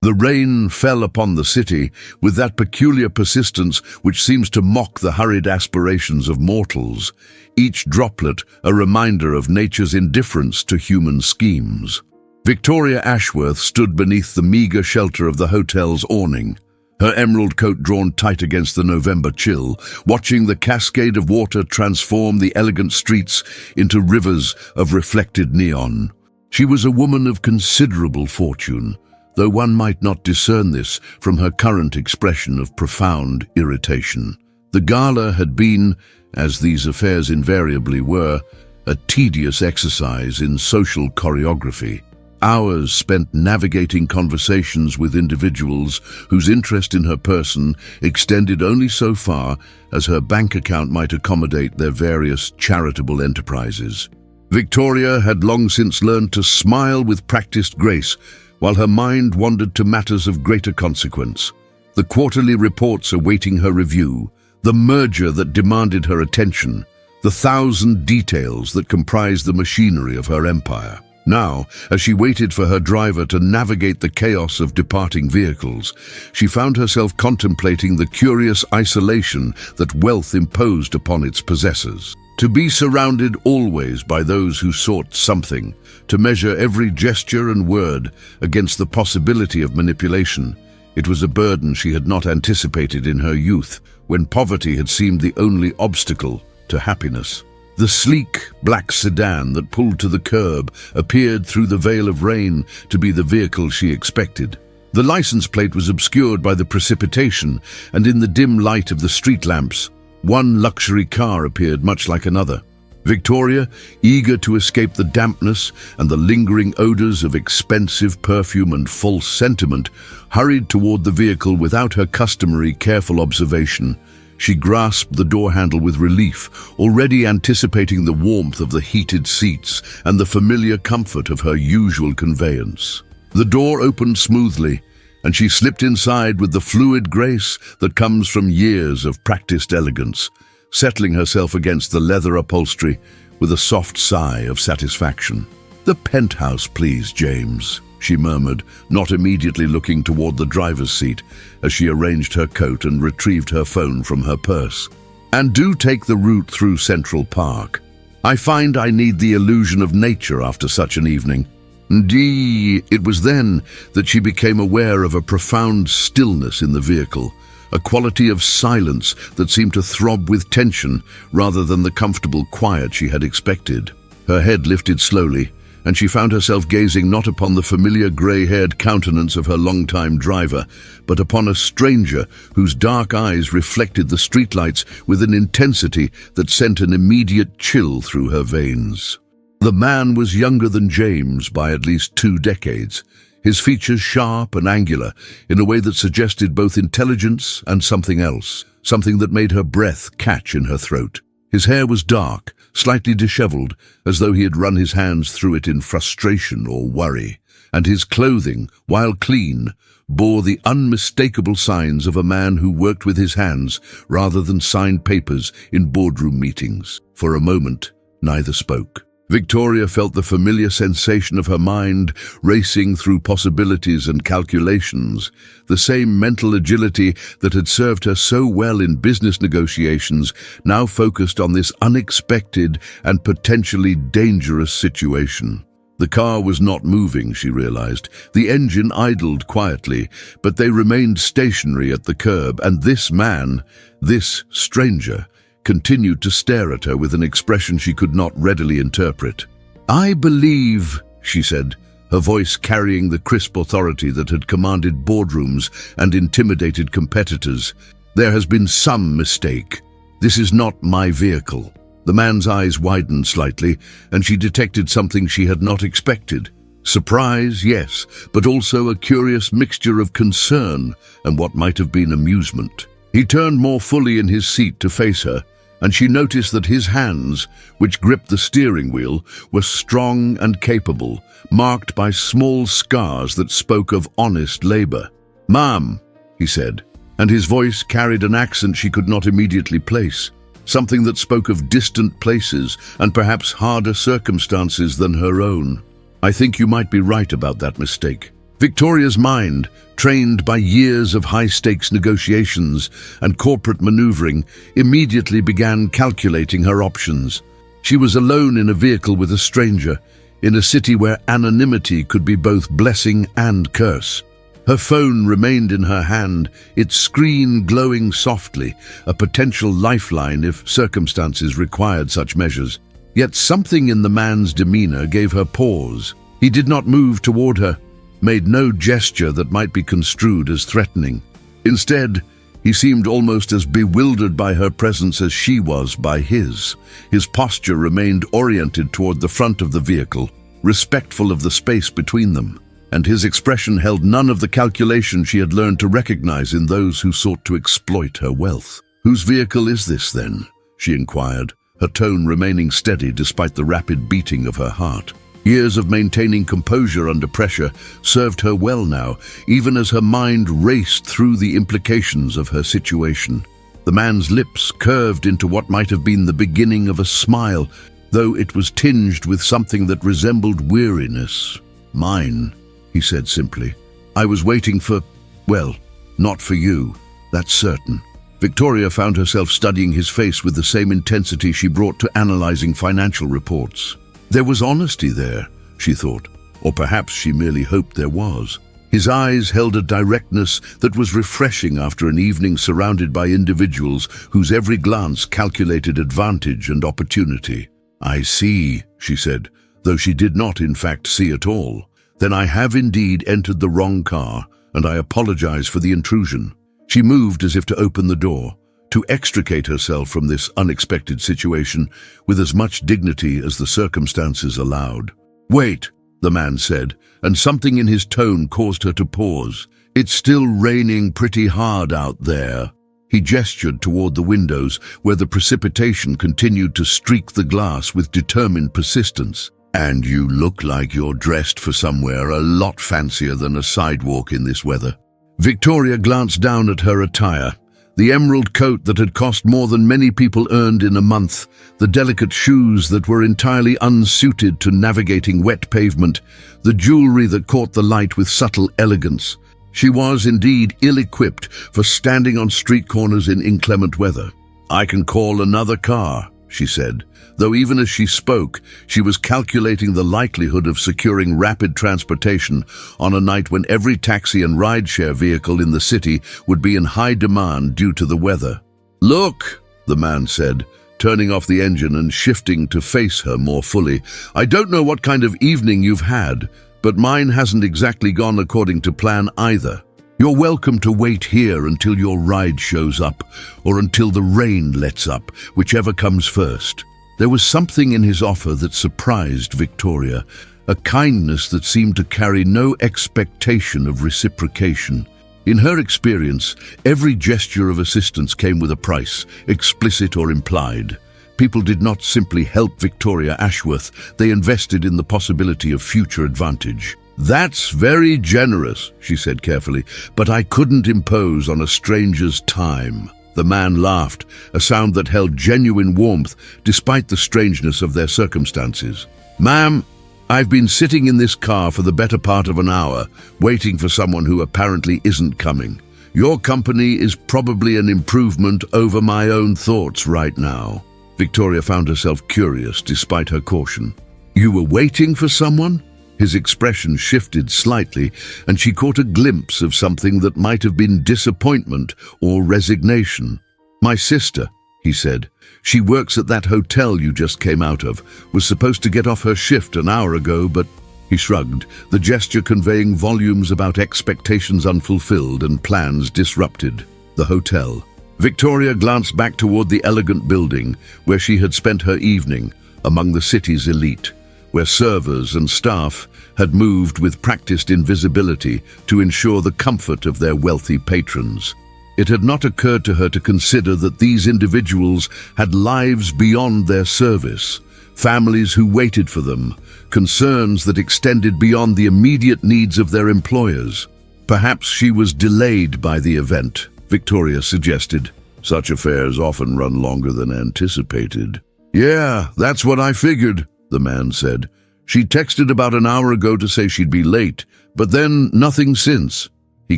The rain fell upon the city with that peculiar persistence which seems to mock the hurried aspirations of mortals, each droplet a reminder of nature's indifference to human schemes. Victoria Ashworth stood beneath the meagre shelter of the hotel's awning, her emerald coat drawn tight against the November chill, watching the cascade of water transform the elegant streets into rivers of reflected neon. She was a woman of considerable fortune, though one might not discern this from her current expression of profound irritation. The gala had been, as these affairs invariably were, a tedious exercise in social choreography. Hours spent navigating conversations with individuals whose interest in her person extended only so far as her bank account might accommodate their various charitable enterprises. Victoria had long since learned to smile with practiced grace, while her mind wandered to matters of greater consequence. The quarterly reports awaiting her review, the merger that demanded her attention, the 1,000 details that comprised the machinery of her empire. Now, as she waited for her driver to navigate the chaos of departing vehicles, she found herself contemplating the curious isolation that wealth imposed upon its possessors. To be surrounded always by those who sought something, to measure every gesture and word against the possibility of manipulation, it was a burden she had not anticipated in her youth, when poverty had seemed the only obstacle to happiness. The sleek, black sedan that pulled to the curb appeared through the veil of rain to be the vehicle she expected. The license plate was obscured by the precipitation, and in the dim light of the street lamps, one luxury car appeared much like another. Victoria, eager to escape the dampness and the lingering odors of expensive perfume and false sentiment, hurried toward the vehicle without her customary careful observation. She grasped the door handle with relief, already anticipating the warmth of the heated seats and the familiar comfort of her usual conveyance. The door opened smoothly, and she slipped inside with the fluid grace that comes from years of practiced elegance, settling herself against the leather upholstery with a soft sigh of satisfaction. "The penthouse, please, James," she murmured, not immediately looking toward the driver's seat as she arranged her coat and retrieved her phone from her purse. "And do take the route through Central Park. I find I need the illusion of nature after such an evening." It was then that she became aware of a profound stillness in the vehicle, a quality of silence that seemed to throb with tension rather than the comfortable quiet she had expected. Her head lifted slowly, and she found herself gazing not upon the familiar grey-haired countenance of her longtime driver, but upon a stranger whose dark eyes reflected the streetlights with an intensity that sent an immediate chill through her veins. The man was younger than James by at least 2 decades, his features sharp and angular in a way that suggested both intelligence and something else, something that made her breath catch in her throat. His hair was dark, slightly disheveled, as though he had run his hands through it in frustration or worry, and his clothing, while clean, bore the unmistakable signs of a man who worked with his hands rather than signed papers in boardroom meetings. For a moment, neither spoke. Victoria felt the familiar sensation of her mind racing through possibilities and calculations, the same mental agility that had served her so well in business negotiations now focused on this unexpected and potentially dangerous situation. The car was not moving, she realized. The engine idled quietly, but they remained stationary at the curb, and this man, this stranger, continued to stare at her with an expression she could not readily interpret. "I believe," she said, her voice carrying the crisp authority that had commanded boardrooms and intimidated competitors, "there has been some mistake. This is not my vehicle." The man's eyes widened slightly, and she detected something she had not expected. Surprise, yes, but also a curious mixture of concern and what might have been amusement. He turned more fully in his seat to face her, and she noticed that his hands, which gripped the steering wheel, were strong and capable, marked by small scars that spoke of honest labor. "Ma'am," he said, and his voice carried an accent she could not immediately place, something that spoke of distant places and perhaps harder circumstances than her own. "I think you might be right about that mistake." Victoria's mind, trained by years of high-stakes negotiations and corporate maneuvering, immediately began calculating her options. She was alone in a vehicle with a stranger, in a city where anonymity could be both blessing and curse. Her phone remained in her hand, its screen glowing softly, a potential lifeline if circumstances required such measures. Yet something in the man's demeanor gave her pause. He did not move toward her, made no gesture that might be construed as threatening. Instead, he seemed almost as bewildered by her presence as she was by his. His posture remained oriented toward the front of the vehicle, respectful of the space between them, and his expression held none of the calculation she had learned to recognize in those who sought to exploit her wealth. "Whose vehicle is this, then?" she inquired, her tone remaining steady despite the rapid beating of her heart. Years of maintaining composure under pressure served her well now, even as her mind raced through the implications of her situation. The man's lips curved into what might have been the beginning of a smile, though it was tinged with something that resembled weariness. "Mine," he said simply. "I was waiting for, well, not for you, that's certain." Victoria found herself studying his face with the same intensity she brought to analyzing financial reports. There was honesty there, she thought, or perhaps she merely hoped there was. His eyes held a directness that was refreshing after an evening surrounded by individuals whose every glance calculated advantage and opportunity. "I see," she said, though she did not in fact see at all. "Then I have indeed entered the wrong car, and I apologize for the intrusion." She moved as if to open the door, to extricate herself from this unexpected situation with as much dignity as the circumstances allowed. "Wait," the man said, and something in his tone caused her to pause. "It's still raining pretty hard out there." He gestured toward the windows, where the precipitation continued to streak the glass with determined persistence. "And you look like you're dressed for somewhere a lot fancier than a sidewalk in this weather." Victoria glanced down at her attire. The emerald coat that had cost more than many people earned in a month, the delicate shoes that were entirely unsuited to navigating wet pavement, the jewelry that caught the light with subtle elegance. She was indeed ill-equipped for standing on street corners in inclement weather. "I can call another car," she said, though even as she spoke, she was calculating the likelihood of securing rapid transportation on a night when every taxi and rideshare vehicle in the city would be in high demand due to the weather. "Look," the man said, turning off the engine and shifting to face her more fully. "I don't know what kind of evening you've had, but mine hasn't exactly gone according to plan either. You're welcome to wait here until your ride shows up, or until the rain lets up, whichever comes first." There was something in his offer that surprised Victoria, a kindness that seemed to carry no expectation of reciprocation. In her experience, every gesture of assistance came with a price, explicit or implied. People did not simply help Victoria Ashworth, they invested in the possibility of future advantage. "That's very generous," she said carefully, "but I couldn't impose on a stranger's time." The man laughed, a sound that held genuine warmth despite the strangeness of their circumstances. "Ma'am, I've been sitting in this car for the better part of an hour, waiting for someone who apparently isn't coming. Your company is probably an improvement over my own thoughts right now." Victoria found herself curious despite her caution. "You were waiting for someone?" His expression shifted slightly, and she caught a glimpse of something that might have been disappointment or resignation. "My sister," he said. "She works at that hotel you just came out of. Was supposed to get off her shift an hour ago, but—" He shrugged, the gesture conveying volumes about expectations unfulfilled and plans disrupted. The hotel. Victoria glanced back toward the elegant building where she had spent her evening, among the city's elite, where servers and staff had moved with practiced invisibility to ensure the comfort of their wealthy patrons. It had not occurred to her to consider that these individuals had lives beyond their service, families who waited for them, concerns that extended beyond the immediate needs of their employers. Perhaps she was delayed by the event, Victoria suggested. "Such affairs often run longer than anticipated." "Yeah, that's what I figured," the man said, She texted about an hour ago to say she'd be late, but then nothing since. He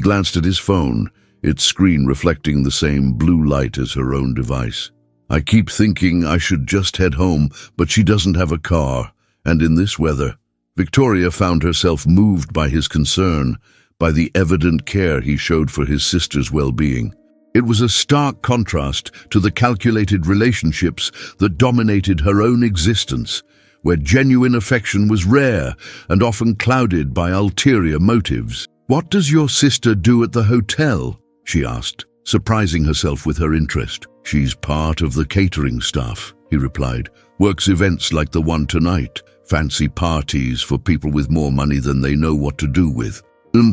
glanced at his phone, its screen reflecting the same blue light as her own device. I keep thinking I should just head home, but she doesn't have a car, and in this weather. Victoria found herself moved by his concern, by the evident care he showed for his sister's well-being. It was a stark contrast to the calculated relationships that dominated her own existence, where genuine affection was rare and often clouded by ulterior motives. "What does your sister do at the hotel?" she asked, surprising herself with her interest. "She's part of the catering staff," he replied. "Works events like the one tonight, fancy parties for people with more money than they know what to do with."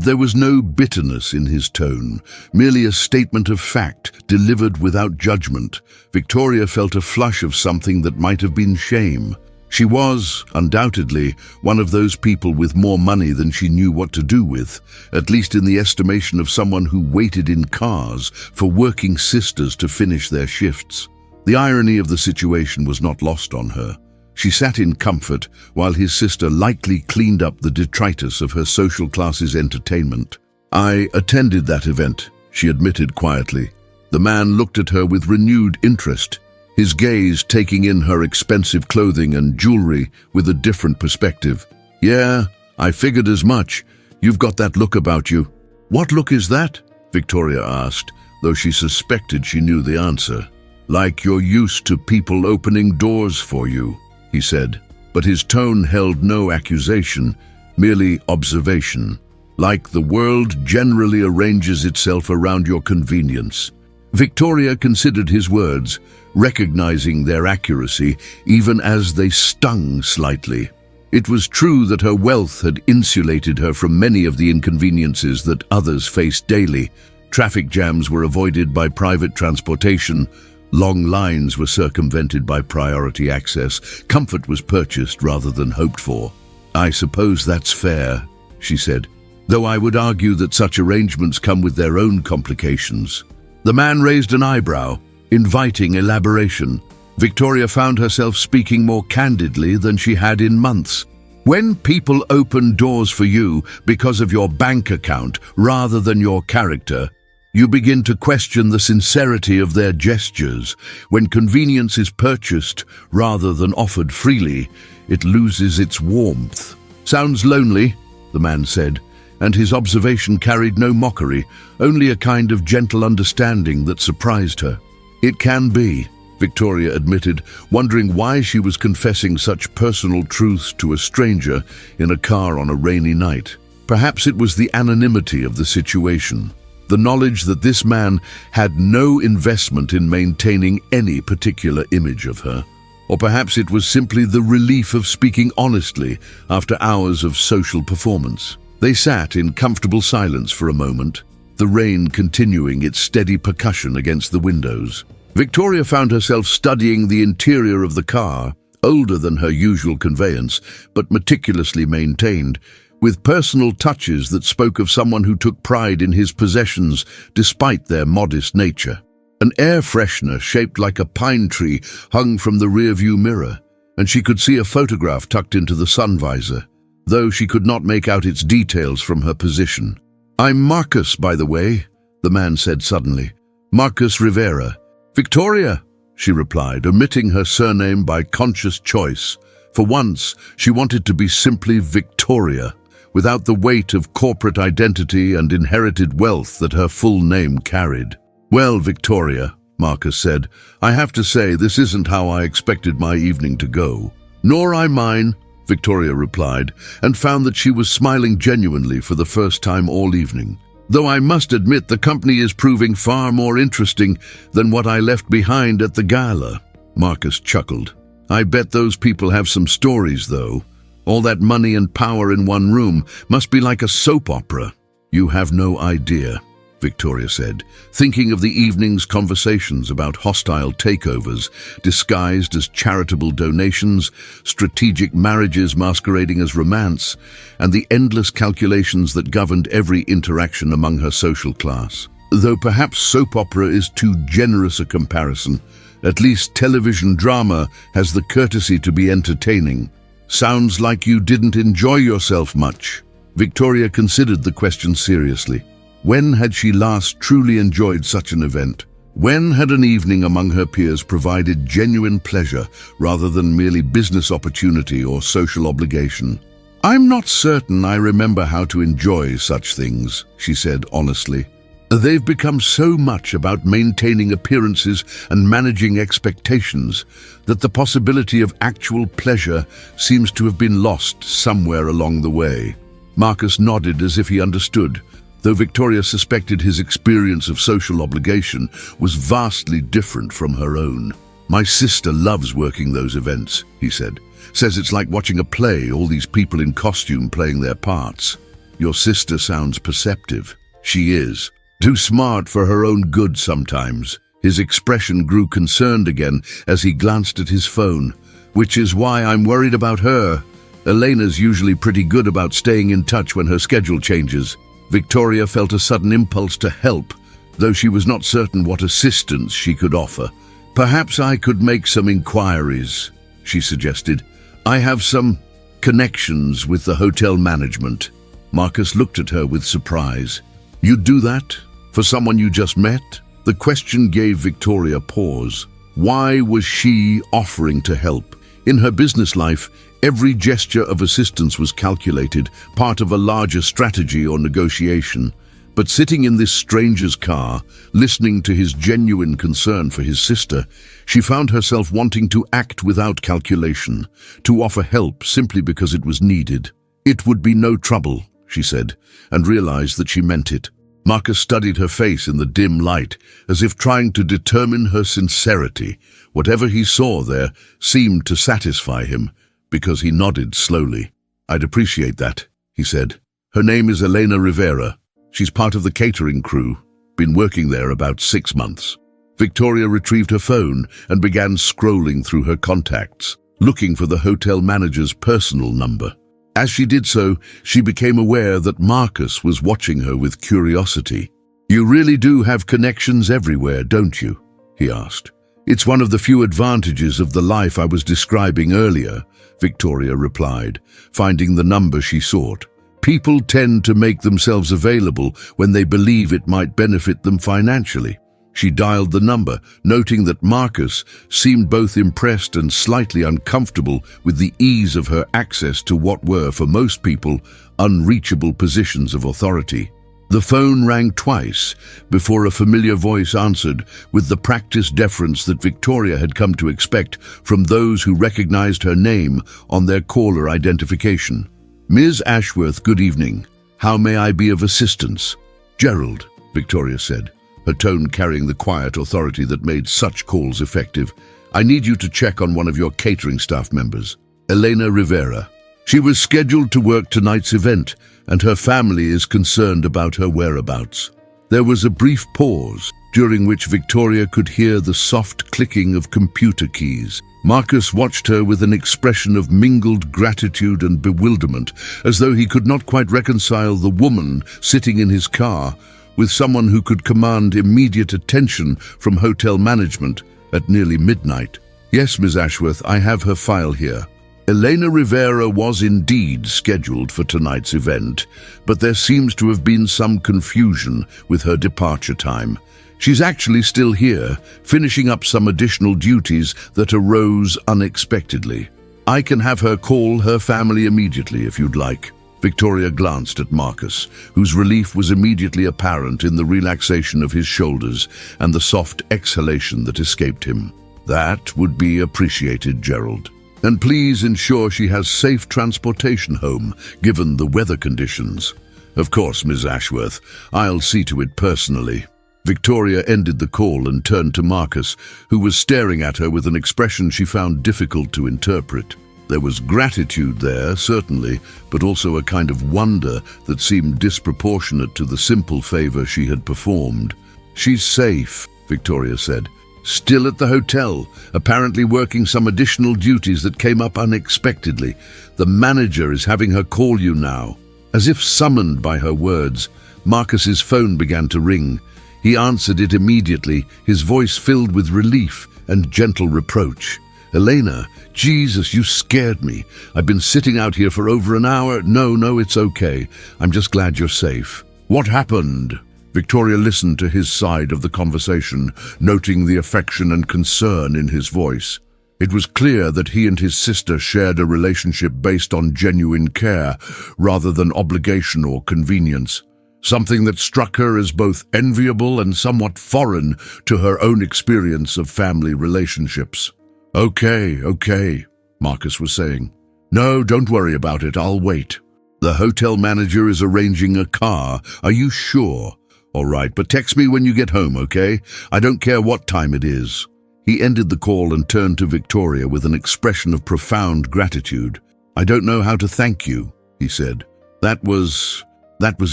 There was no bitterness in his tone, merely a statement of fact, delivered without judgment. Victoria felt a flush of something that might have been shame. She was, undoubtedly, one of those people with more money than she knew what to do with, at least in the estimation of someone who waited in cars for working sisters to finish their shifts. The irony of the situation was not lost on her. She sat in comfort while his sister lightly cleaned up the detritus of her social class's entertainment. "I attended that event," she admitted quietly. The man looked at her with renewed interest, his gaze taking in her expensive clothing and jewelry with a different perspective. "Yeah, I figured as much. You've got that look about you." "What look is that?" Victoria asked, though she suspected she knew the answer. "Like you're used to people opening doors for you," he said, but his tone held no accusation, merely observation. "Like the world generally arranges itself around your convenience." Victoria considered his words, recognizing their accuracy even as they stung slightly. It was true that her wealth had insulated her from many of the inconveniences that others faced daily. Traffic jams were avoided by private transportation. Long lines were circumvented by priority access. Comfort was purchased rather than hoped for. "I suppose that's fair," she said, "though I would argue that such arrangements come with their own complications." The man raised an eyebrow, inviting elaboration. Victoria found herself speaking more candidly than she had in months. "When people open doors for you because of your bank account rather than your character, you begin to question the sincerity of their gestures. When convenience is purchased rather than offered freely, it loses its warmth." "Sounds lonely," the man said, and his observation carried no mockery, only a kind of gentle understanding that surprised her. "It can be," Victoria admitted, wondering why she was confessing such personal truths to a stranger in a car on a rainy night. Perhaps it was the anonymity of the situation, the knowledge that this man had no investment in maintaining any particular image of her. Or perhaps it was simply the relief of speaking honestly after hours of social performance. They sat in comfortable silence for a moment, the rain continuing its steady percussion against the windows. Victoria found herself studying the interior of the car, older than her usual conveyance, but meticulously maintained, with personal touches that spoke of someone who took pride in his possessions despite their modest nature. An air freshener shaped like a pine tree hung from the rearview mirror, and she could see a photograph tucked into the sun visor, though she could not make out its details from her position. "I'm Marcus, by the way," the man said suddenly. "Marcus Rivera." "Victoria," she replied, omitting her surname by conscious choice. For once, she wanted to be simply Victoria, without the weight of corporate identity and inherited wealth that her full name carried. "Well, Victoria," Marcus said, "I have to say this isn't how I expected my evening to go." "Nor I mine," Victoria replied, and found that she was smiling genuinely for the first time all evening. "Though I must admit the company is proving far more interesting than what I left behind at the gala." Marcus chuckled. "I bet those people have some stories, though. All that money and power in one room must be like a soap opera." "You have no idea," Victoria said, thinking of the evening's conversations about hostile takeovers disguised as charitable donations, strategic marriages masquerading as romance, and the endless calculations that governed every interaction among her social class. Though perhaps soap opera is too generous a comparison, at least television drama has the courtesy to be entertaining. Sounds like you didn't enjoy yourself much. Victoria considered the question seriously. When had she last truly enjoyed such an event? When had an evening among her peers provided genuine pleasure rather than merely business opportunity or social obligation? I'm not certain I remember how to enjoy such things, she said honestly. They've become so much about maintaining appearances and managing expectations that the possibility of actual pleasure seems to have been lost somewhere along the way. Marcus nodded as if he understood, though Victoria suspected his experience of social obligation was vastly different from her own. My sister loves working those events, he said. Says it's like watching a play, all these people in costume playing their parts. Your sister sounds perceptive. She is. Too smart for her own good sometimes. His expression grew concerned again as he glanced at his phone. Which is why I'm worried about her. Elena's usually pretty good about staying in touch when her schedule changes. Victoria felt a sudden impulse to help, though she was not certain what assistance she could offer. Perhaps I could make some inquiries, she suggested. I have some connections with the hotel management. Marcus looked at her with surprise. You'd do that? For someone you just met? The question gave Victoria pause. Why was she offering to help? In her business life, every gesture of assistance was calculated, part of a larger strategy or negotiation. But sitting in this stranger's car, listening to his genuine concern for his sister, she found herself wanting to act without calculation, to offer help simply because it was needed. It would be no trouble, she said, and realized that she meant it. Marcus studied her face in the dim light, as if trying to determine her sincerity. Whatever he saw there seemed to satisfy him, because he nodded slowly. I'd appreciate that, he said. Her name is Elena Rivera. She's part of the catering crew. Been working there about 6 months. Victoria retrieved her phone and began scrolling through her contacts, looking for the hotel manager's personal number. As she did so, she became aware that Marcus was watching her with curiosity. You really do have connections everywhere, don't you? He asked. It's one of the few advantages of the life I was describing earlier, Victoria replied, finding the number she sought. People tend to make themselves available when they believe it might benefit them financially. She dialed the number, noting that Marcus seemed both impressed and slightly uncomfortable with the ease of her access to what were, for most people, unreachable positions of authority. The phone rang twice before a familiar voice answered, with the practiced deference that Victoria had come to expect from those who recognized her name on their caller identification. Ms. Ashworth, good evening. How may I be of assistance? Gerald, Victoria said, her tone carrying the quiet authority that made such calls effective. I need you to check on one of your catering staff members, Elena Rivera. She was scheduled to work tonight's event, and her family is concerned about her whereabouts. There was a brief pause, during which Victoria could hear the soft clicking of computer keys. Marcus watched her with an expression of mingled gratitude and bewilderment, as though he could not quite reconcile the woman sitting in his car with someone who could command immediate attention from hotel management at nearly midnight. Yes, Ms. Ashworth, I have her file here. Elena Rivera was indeed scheduled for tonight's event, but there seems to have been some confusion with her departure time. She's actually still here, finishing up some additional duties that arose unexpectedly. I can have her call her family immediately if you'd like. Victoria glanced at Marcus, whose relief was immediately apparent in the relaxation of his shoulders and the soft exhalation that escaped him. That would be appreciated, Gerald. And please ensure she has safe transportation home, given the weather conditions. Of course, Ms. Ashworth, I'll see to it personally. Victoria ended the call and turned to Marcus, who was staring at her with an expression she found difficult to interpret. There was gratitude there, certainly, but also a kind of wonder that seemed disproportionate to the simple favor she had performed. She's safe, Victoria said. Still at the hotel, apparently working some additional duties that came up unexpectedly. The manager is having her call you now. As if summoned by her words, Marcus's phone began to ring. He answered it immediately, his voice filled with relief and gentle reproach. Elena, Jesus, you scared me. I've been sitting out here for over an hour. No, it's okay. I'm just glad you're safe. What happened? Victoria listened to his side of the conversation, noting the affection and concern in his voice. It was clear that he and his sister shared a relationship based on genuine care rather than obligation or convenience, something that struck her as both enviable and somewhat foreign to her own experience of family relationships. Okay, Marcus was saying. No, don't worry about it, I'll wait. The hotel manager is arranging a car. Are you sure? All right, but text me when you get home, okay? I don't care what time it is. He ended the call and turned to Victoria with an expression of profound gratitude. I don't know how to thank you, he said. That was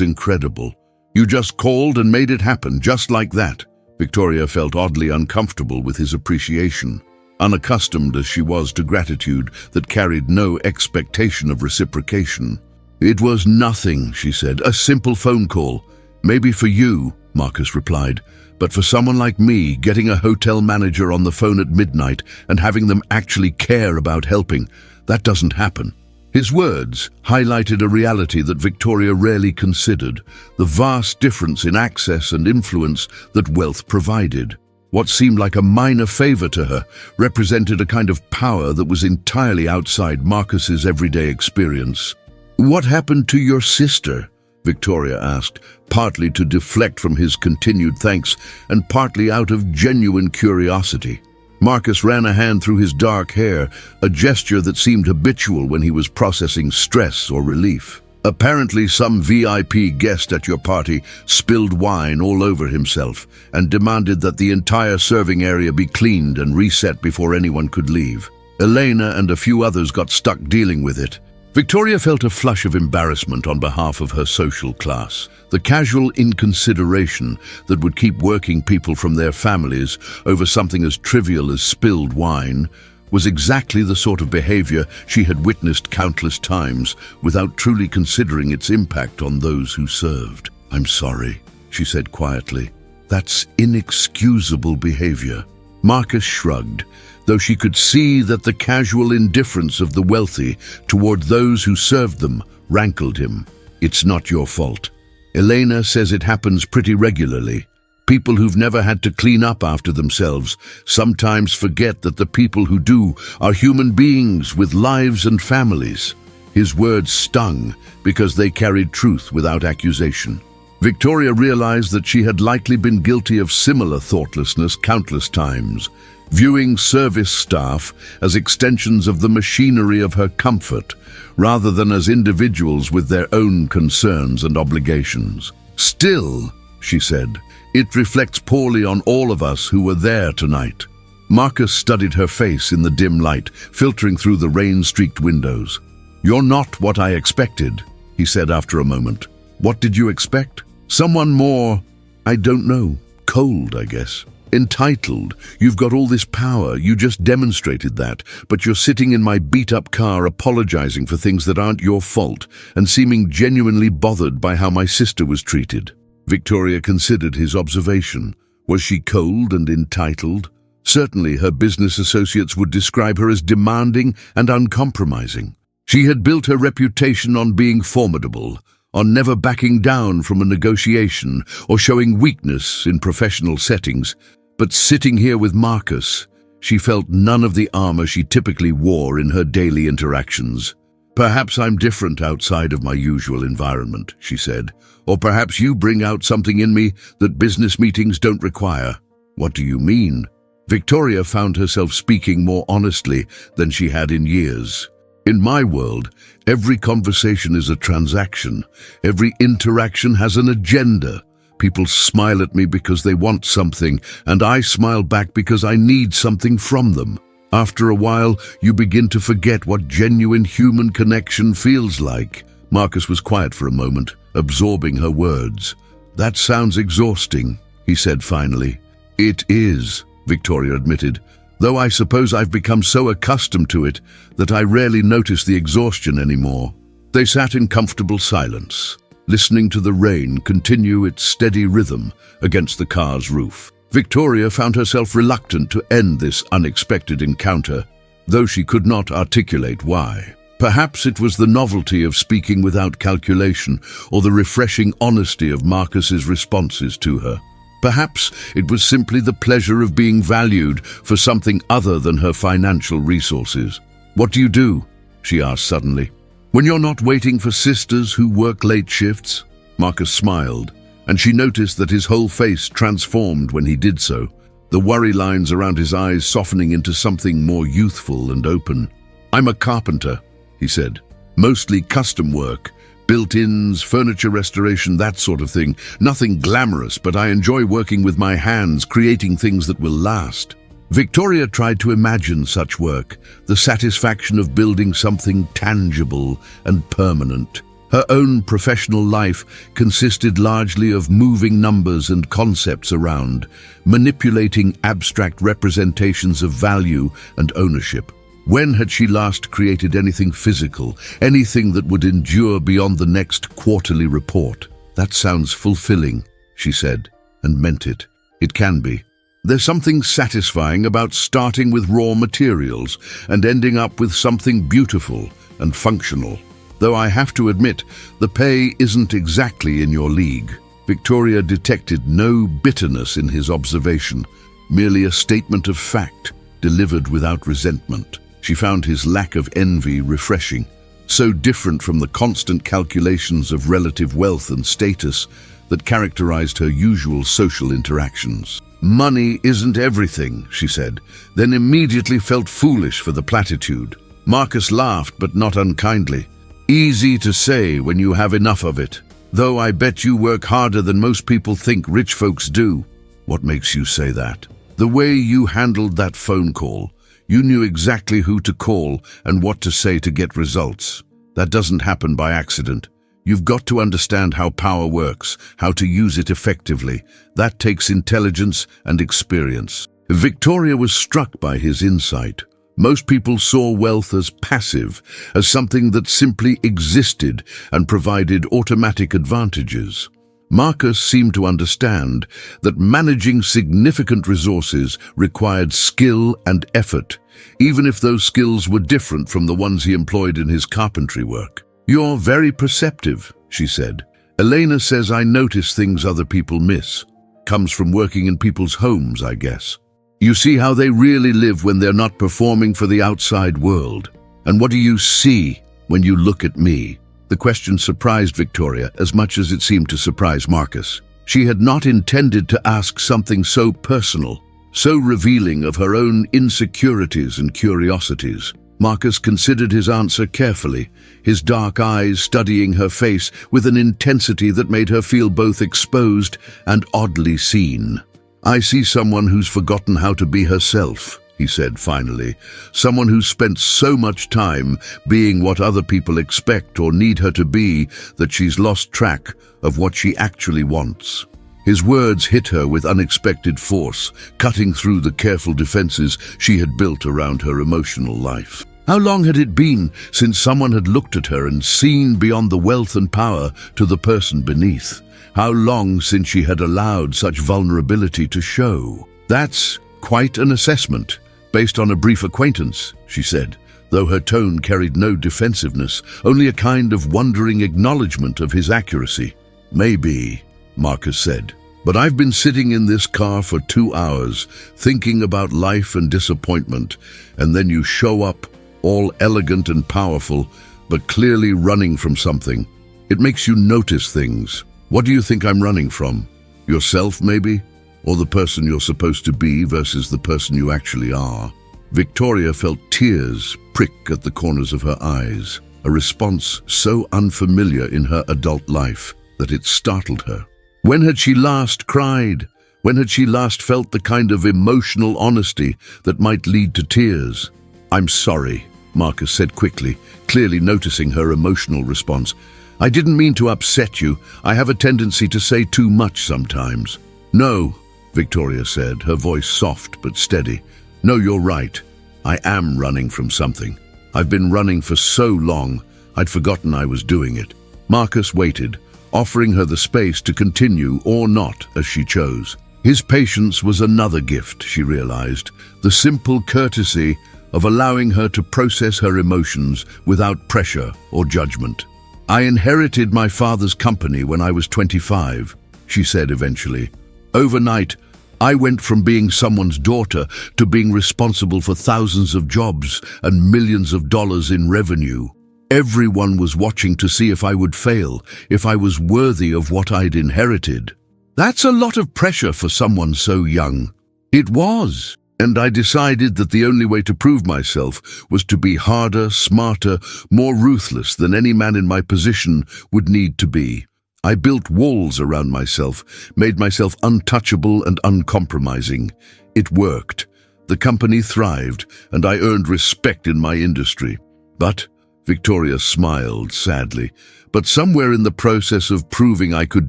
incredible. You just called and made it happen, just like that. Victoria felt oddly uncomfortable with his appreciation, unaccustomed as she was to gratitude that carried no expectation of reciprocation. It was nothing, she said, a simple phone call. Maybe for you, Marcus replied, but for someone like me, getting a hotel manager on the phone at midnight and having them actually care about helping, that doesn't happen. His words highlighted a reality that Victoria rarely considered, the vast difference in access and influence that wealth provided. What seemed like a minor favor to her represented a kind of power that was entirely outside Marcus's everyday experience. What happened to your sister? Victoria asked, partly to deflect from his continued thanks and partly out of genuine curiosity. Marcus ran a hand through his dark hair, a gesture that seemed habitual when he was processing stress or relief. Apparently, some VIP guest at your party spilled wine all over himself and demanded that the entire serving area be cleaned and reset before anyone could leave. Elena and a few others got stuck dealing with it. Victoria felt a flush of embarrassment on behalf of her social class. The casual inconsideration that would keep working people from their families over something as trivial as spilled wine was exactly the sort of behavior she had witnessed countless times without truly considering its impact on those who served. I'm sorry, she said quietly. That's inexcusable behavior. Marcus shrugged, though she could see that the casual indifference of the wealthy toward those who served them rankled him. It's not your fault. Elena says it happens pretty regularly. People who've never had to clean up after themselves sometimes forget that the people who do are human beings with lives and families. His words stung because they carried truth without accusation. Victoria realized that she had likely been guilty of similar thoughtlessness countless times, viewing service staff as extensions of the machinery of her comfort, rather than as individuals with their own concerns and obligations. Still, she said, it reflects poorly on all of us who were there tonight. Marcus studied her face in the dim light, filtering through the rain-streaked windows. You're not what I expected, he said after a moment. What did you expect? Someone more, I don't know, cold, I guess. Entitled. You've got all this power, you just demonstrated that, but you're sitting in my beat-up car apologizing for things that aren't your fault and seeming genuinely bothered by how my sister was treated. Victoria considered his observation. Was she cold and entitled? Certainly her business associates would describe her as demanding and uncompromising. She had built her reputation on being formidable, on never backing down from a negotiation or showing weakness in professional settings. But sitting here with Marcus, she felt none of the armor she typically wore in her daily interactions. Perhaps I'm different outside of my usual environment, she said. Or perhaps you bring out something in me that business meetings don't require. What do you mean? Victoria found herself speaking more honestly than she had in years. In my world, every conversation is a transaction. Every interaction has an agenda. People smile at me because they want something, and I smile back because I need something from them. After a while, you begin to forget what genuine human connection feels like. Marcus was quiet for a moment, absorbing her words. That sounds exhausting, he said finally. It is, Victoria admitted, though I suppose I've become so accustomed to it that I rarely notice the exhaustion anymore. They sat in comfortable silence, listening to the rain continue its steady rhythm against the car's roof. Victoria found herself reluctant to end this unexpected encounter. though she could not articulate why. Perhaps it was the novelty of speaking without calculation, or the refreshing honesty of Marcus's responses to her. Perhaps it was simply the pleasure of being valued for something other than her financial resources. "What do you do?" she asked suddenly. "When you're not waiting for sisters who work late shifts?" Marcus smiled, and she noticed that his whole face transformed when he did so, the worry lines around his eyes softening into something more youthful and open. "I'm a carpenter," he said. "Mostly custom work, built-ins, furniture restoration, that sort of thing. Nothing glamorous, but I enjoy working with my hands, creating things that will last." Victoria tried to imagine such work, the satisfaction of building something tangible and permanent. Her own professional life consisted largely of moving numbers and concepts around, manipulating abstract representations of value and ownership. When had she last created anything physical, anything that would endure beyond the next quarterly report? "That sounds fulfilling," she said, and meant it. It can be. There's something satisfying about starting with raw materials and ending up with something beautiful and functional. Though I have to admit, the pay isn't exactly in your league. Victoria detected no bitterness in his observation, merely a statement of fact, delivered without resentment. She found his lack of envy refreshing, so different from the constant calculations of relative wealth and status that characterized her usual social interactions. "Money isn't everything," she said, then immediately felt foolish for the platitude. Marcus laughed, but not unkindly. "Easy to say when you have enough of it, though I bet you work harder than most people think rich folks do." "What makes you say that?" "The way you handled that phone call. You knew exactly who to call and what to say to get results. That doesn't happen by accident. You've got to understand how power works, how to use it effectively. That takes intelligence and experience." Victoria was struck by his insight. Most people saw wealth as passive, as something that simply existed and provided automatic advantages. Marcus seemed to understand that managing significant resources required skill and effort, even if those skills were different from the ones he employed in his carpentry work. "You're very perceptive," she said. "Elena says I notice things other people miss. Comes from working in people's homes, I guess. You see how they really live when they're not performing for the outside world. And what do you see when you look at me?" The question surprised Victoria as much as it seemed to surprise Marcus. She had not intended to ask something so personal, so revealing of her own insecurities and curiosities. Marcus considered his answer carefully, his dark eyes studying her face with an intensity that made her feel both exposed and oddly seen. "I see someone who's forgotten how to be herself," he said finally. "Someone who's spent so much time being what other people expect or need her to be that she's lost track of what she actually wants." His words hit her with unexpected force, cutting through the careful defenses she had built around her emotional life. How long had it been since someone had looked at her and seen beyond the wealth and power to the person beneath? How long since she had allowed such vulnerability to show? "That's quite an assessment, based on a brief acquaintance," she said, though her tone carried no defensiveness, only a kind of wondering acknowledgement of his accuracy. "Maybe," Marcus said, "but I've been sitting in this car for 2 hours, thinking about life and disappointment, and then you show up, all elegant and powerful, but clearly running from something. It makes you notice things. What do you think I'm running from? Yourself, maybe? Or the person you're supposed to be versus the person you actually are?" Victoria felt tears prick at the corners of her eyes, a response so unfamiliar in her adult life that it startled her. When had she last cried? When had she last felt the kind of emotional honesty that might lead to tears? "I'm sorry," Marcus said quickly, clearly noticing her emotional response. "I didn't mean to upset you. I have a tendency to say too much sometimes." "No," Victoria said, her voice soft but steady. "No, you're right. I am running from something. I've been running for so long, I'd forgotten I was doing it." Marcus waited, offering her the space to continue or not as she chose. His patience was another gift, she realized, the simple courtesy of allowing her to process her emotions without pressure or judgment. "I inherited my father's company when I was 25, she said eventually. "Overnight, I went from being someone's daughter to being responsible for thousands of jobs and millions of dollars in revenue. Everyone was watching to see if I would fail, if I was worthy of what I'd inherited. That's a lot of pressure for someone so young." It was, and I decided that the only way to prove myself was to be harder, smarter, more ruthless than any man in my position would need to be. I built walls around myself, made myself untouchable and uncompromising. It worked. The company thrived, and I earned respect in my industry. But, Victoria smiled sadly, but somewhere in the process of proving I could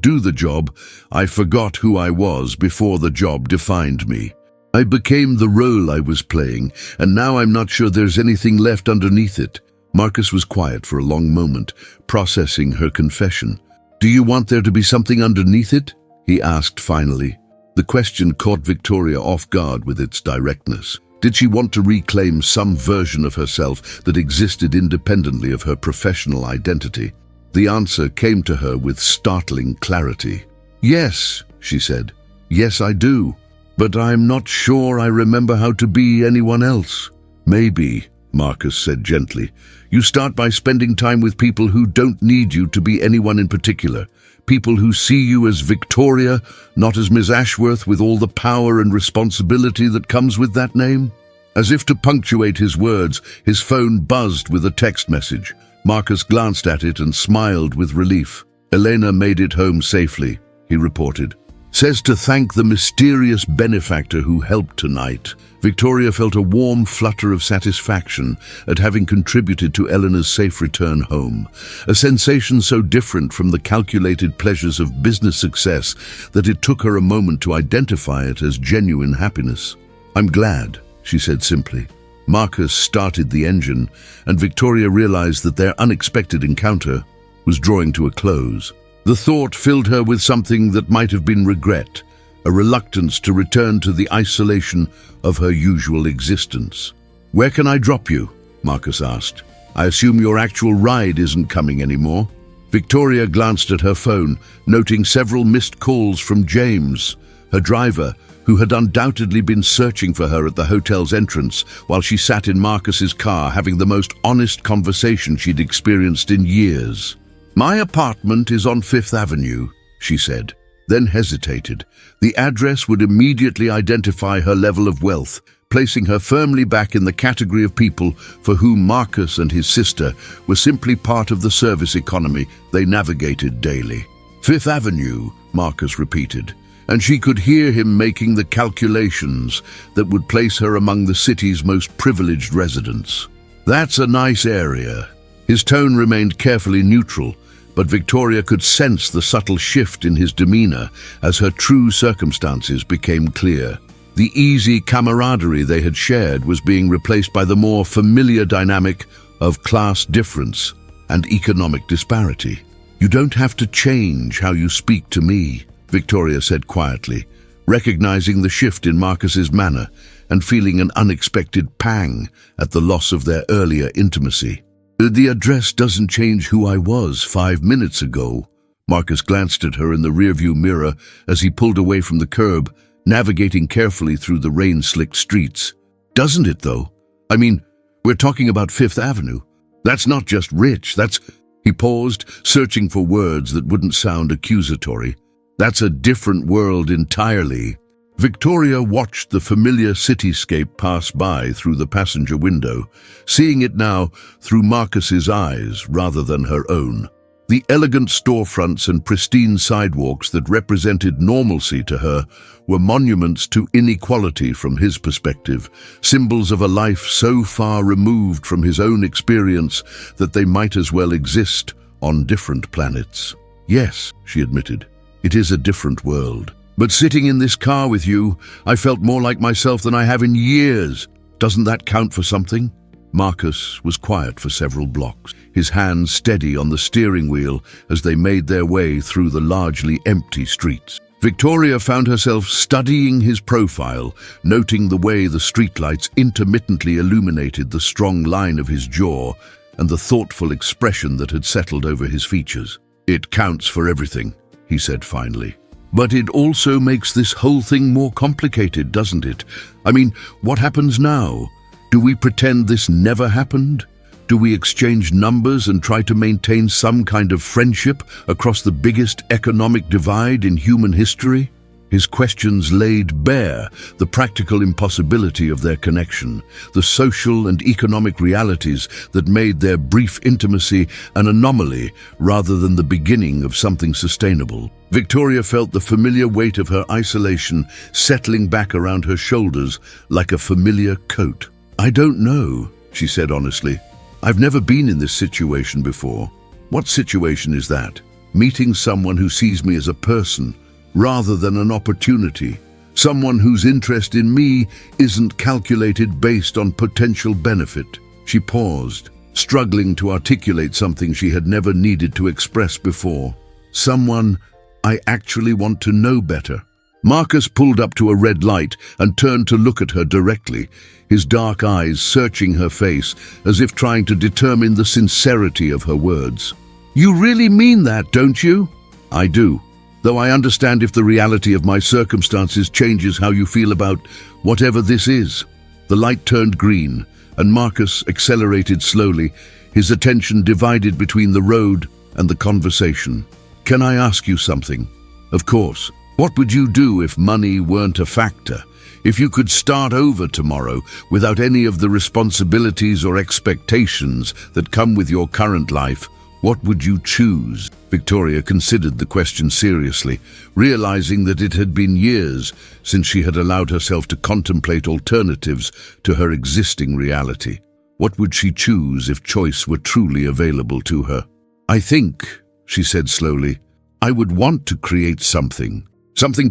do the job, I forgot who I was before the job defined me. I became the role I was playing, and now I'm not sure there's anything left underneath it. Marcus was quiet for a long moment, processing her confession. "Do you want there to be something underneath it?" he asked finally. The question caught Victoria off guard with its directness. Did she want to reclaim some version of herself that existed independently of her professional identity? The answer came to her with startling clarity. "Yes," she said. "Yes, I do. But I'm not sure I remember how to be anyone else." "Maybe," Marcus said gently, "you start by spending time with people who don't need you to be anyone in particular. People who see you as Victoria, not as Miss Ashworth with all the power and responsibility that comes with that name." As if to punctuate his words, his phone buzzed with a text message. Marcus glanced at it and smiled with relief. "Elena made it home safely," he reported. "Says to thank the mysterious benefactor who helped tonight." Victoria felt a warm flutter of satisfaction at having contributed to Eleanor's safe return home, a sensation so different from the calculated pleasures of business success that it took her a moment to identify it as genuine happiness. "I'm glad," she said simply. Marcus started the engine, and Victoria realized that their unexpected encounter was drawing to a close. The thought filled her with something that might have been regret, a reluctance to return to the isolation of her usual existence. "Where can I drop you?" Marcus asked. "I assume your actual ride isn't coming anymore." Victoria glanced at her phone, noting several missed calls from James, her driver, who had undoubtedly been searching for her at the hotel's entrance while she sat in Marcus's car having the most honest conversation she'd experienced in years. "My apartment is on Fifth Avenue," she said, then hesitated. The address would immediately identify her level of wealth, placing her firmly back in the category of people for whom Marcus and his sister were simply part of the service economy they navigated daily. "Fifth Avenue," Marcus repeated, and she could hear him making the calculations that would place her among the city's most privileged residents. "That's a nice area." His tone remained carefully neutral, but Victoria could sense the subtle shift in his demeanor as her true circumstances became clear. The easy camaraderie they had shared was being replaced by the more familiar dynamic of class difference and economic disparity. "You don't have to change how you speak to me," Victoria said quietly, recognizing the shift in Marcus's manner and feeling an unexpected pang at the loss of their earlier intimacy. "The address doesn't change who I was 5 minutes ago." Marcus glanced at her in the rearview mirror as he pulled away from the curb, navigating carefully through the rain-slicked streets. "Doesn't it, though? I mean, we're talking about Fifth Avenue. That's not just rich, that's..." He paused, searching for words that wouldn't sound accusatory. "That's a different world entirely." Victoria watched the familiar cityscape pass by through the passenger window, seeing it now through Marcus's eyes rather than her own. The elegant storefronts and pristine sidewalks that represented normalcy to her were monuments to inequality from his perspective, symbols of a life so far removed from his own experience that they might as well exist on different planets. "Yes," she admitted, "it is a different world. But sitting in this car with you, I felt more like myself than I have in years. Doesn't that count for something?" Marcus was quiet for several blocks, his hands steady on the steering wheel as they made their way through the largely empty streets. Victoria found herself studying his profile, noting the way the streetlights intermittently illuminated the strong line of his jaw and the thoughtful expression that had settled over his features. "It counts for everything," he said finally. "But it also makes this whole thing more complicated, doesn't it? I mean, what happens now? Do we pretend this never happened? Do we exchange numbers and try to maintain some kind of friendship across the biggest economic divide in human history?" His questions laid bare the practical impossibility of their connection, the social and economic realities that made their brief intimacy an anomaly rather than the beginning of something sustainable. Victoria felt the familiar weight of her isolation settling back around her shoulders like a familiar coat. "I don't know," she said honestly. "I've never been in this situation before." "What situation is that?" "Meeting someone who sees me as a person rather than an opportunity. Someone whose interest in me isn't calculated based on potential benefit." She paused, struggling to articulate something she had never needed to express before. "Someone I actually want to know better." Marcus pulled up to a red light and turned to look at her directly, his dark eyes searching her face as if trying to determine the sincerity of her words. "You really mean that, don't you?" "I do. Though I understand if the reality of my circumstances changes how you feel about whatever this is." The light turned green, and Marcus accelerated slowly, his attention divided between the road and the conversation. "Can I ask you something?" "Of course. What would you do if money weren't a factor? If you could start over tomorrow without any of the responsibilities or expectations that come with your current life, what would you choose?" Victoria considered the question seriously, realizing that it had been years since she had allowed herself to contemplate alternatives to her existing reality. What would she choose if choice were truly available to her? "I think," she said slowly, "I would want to create something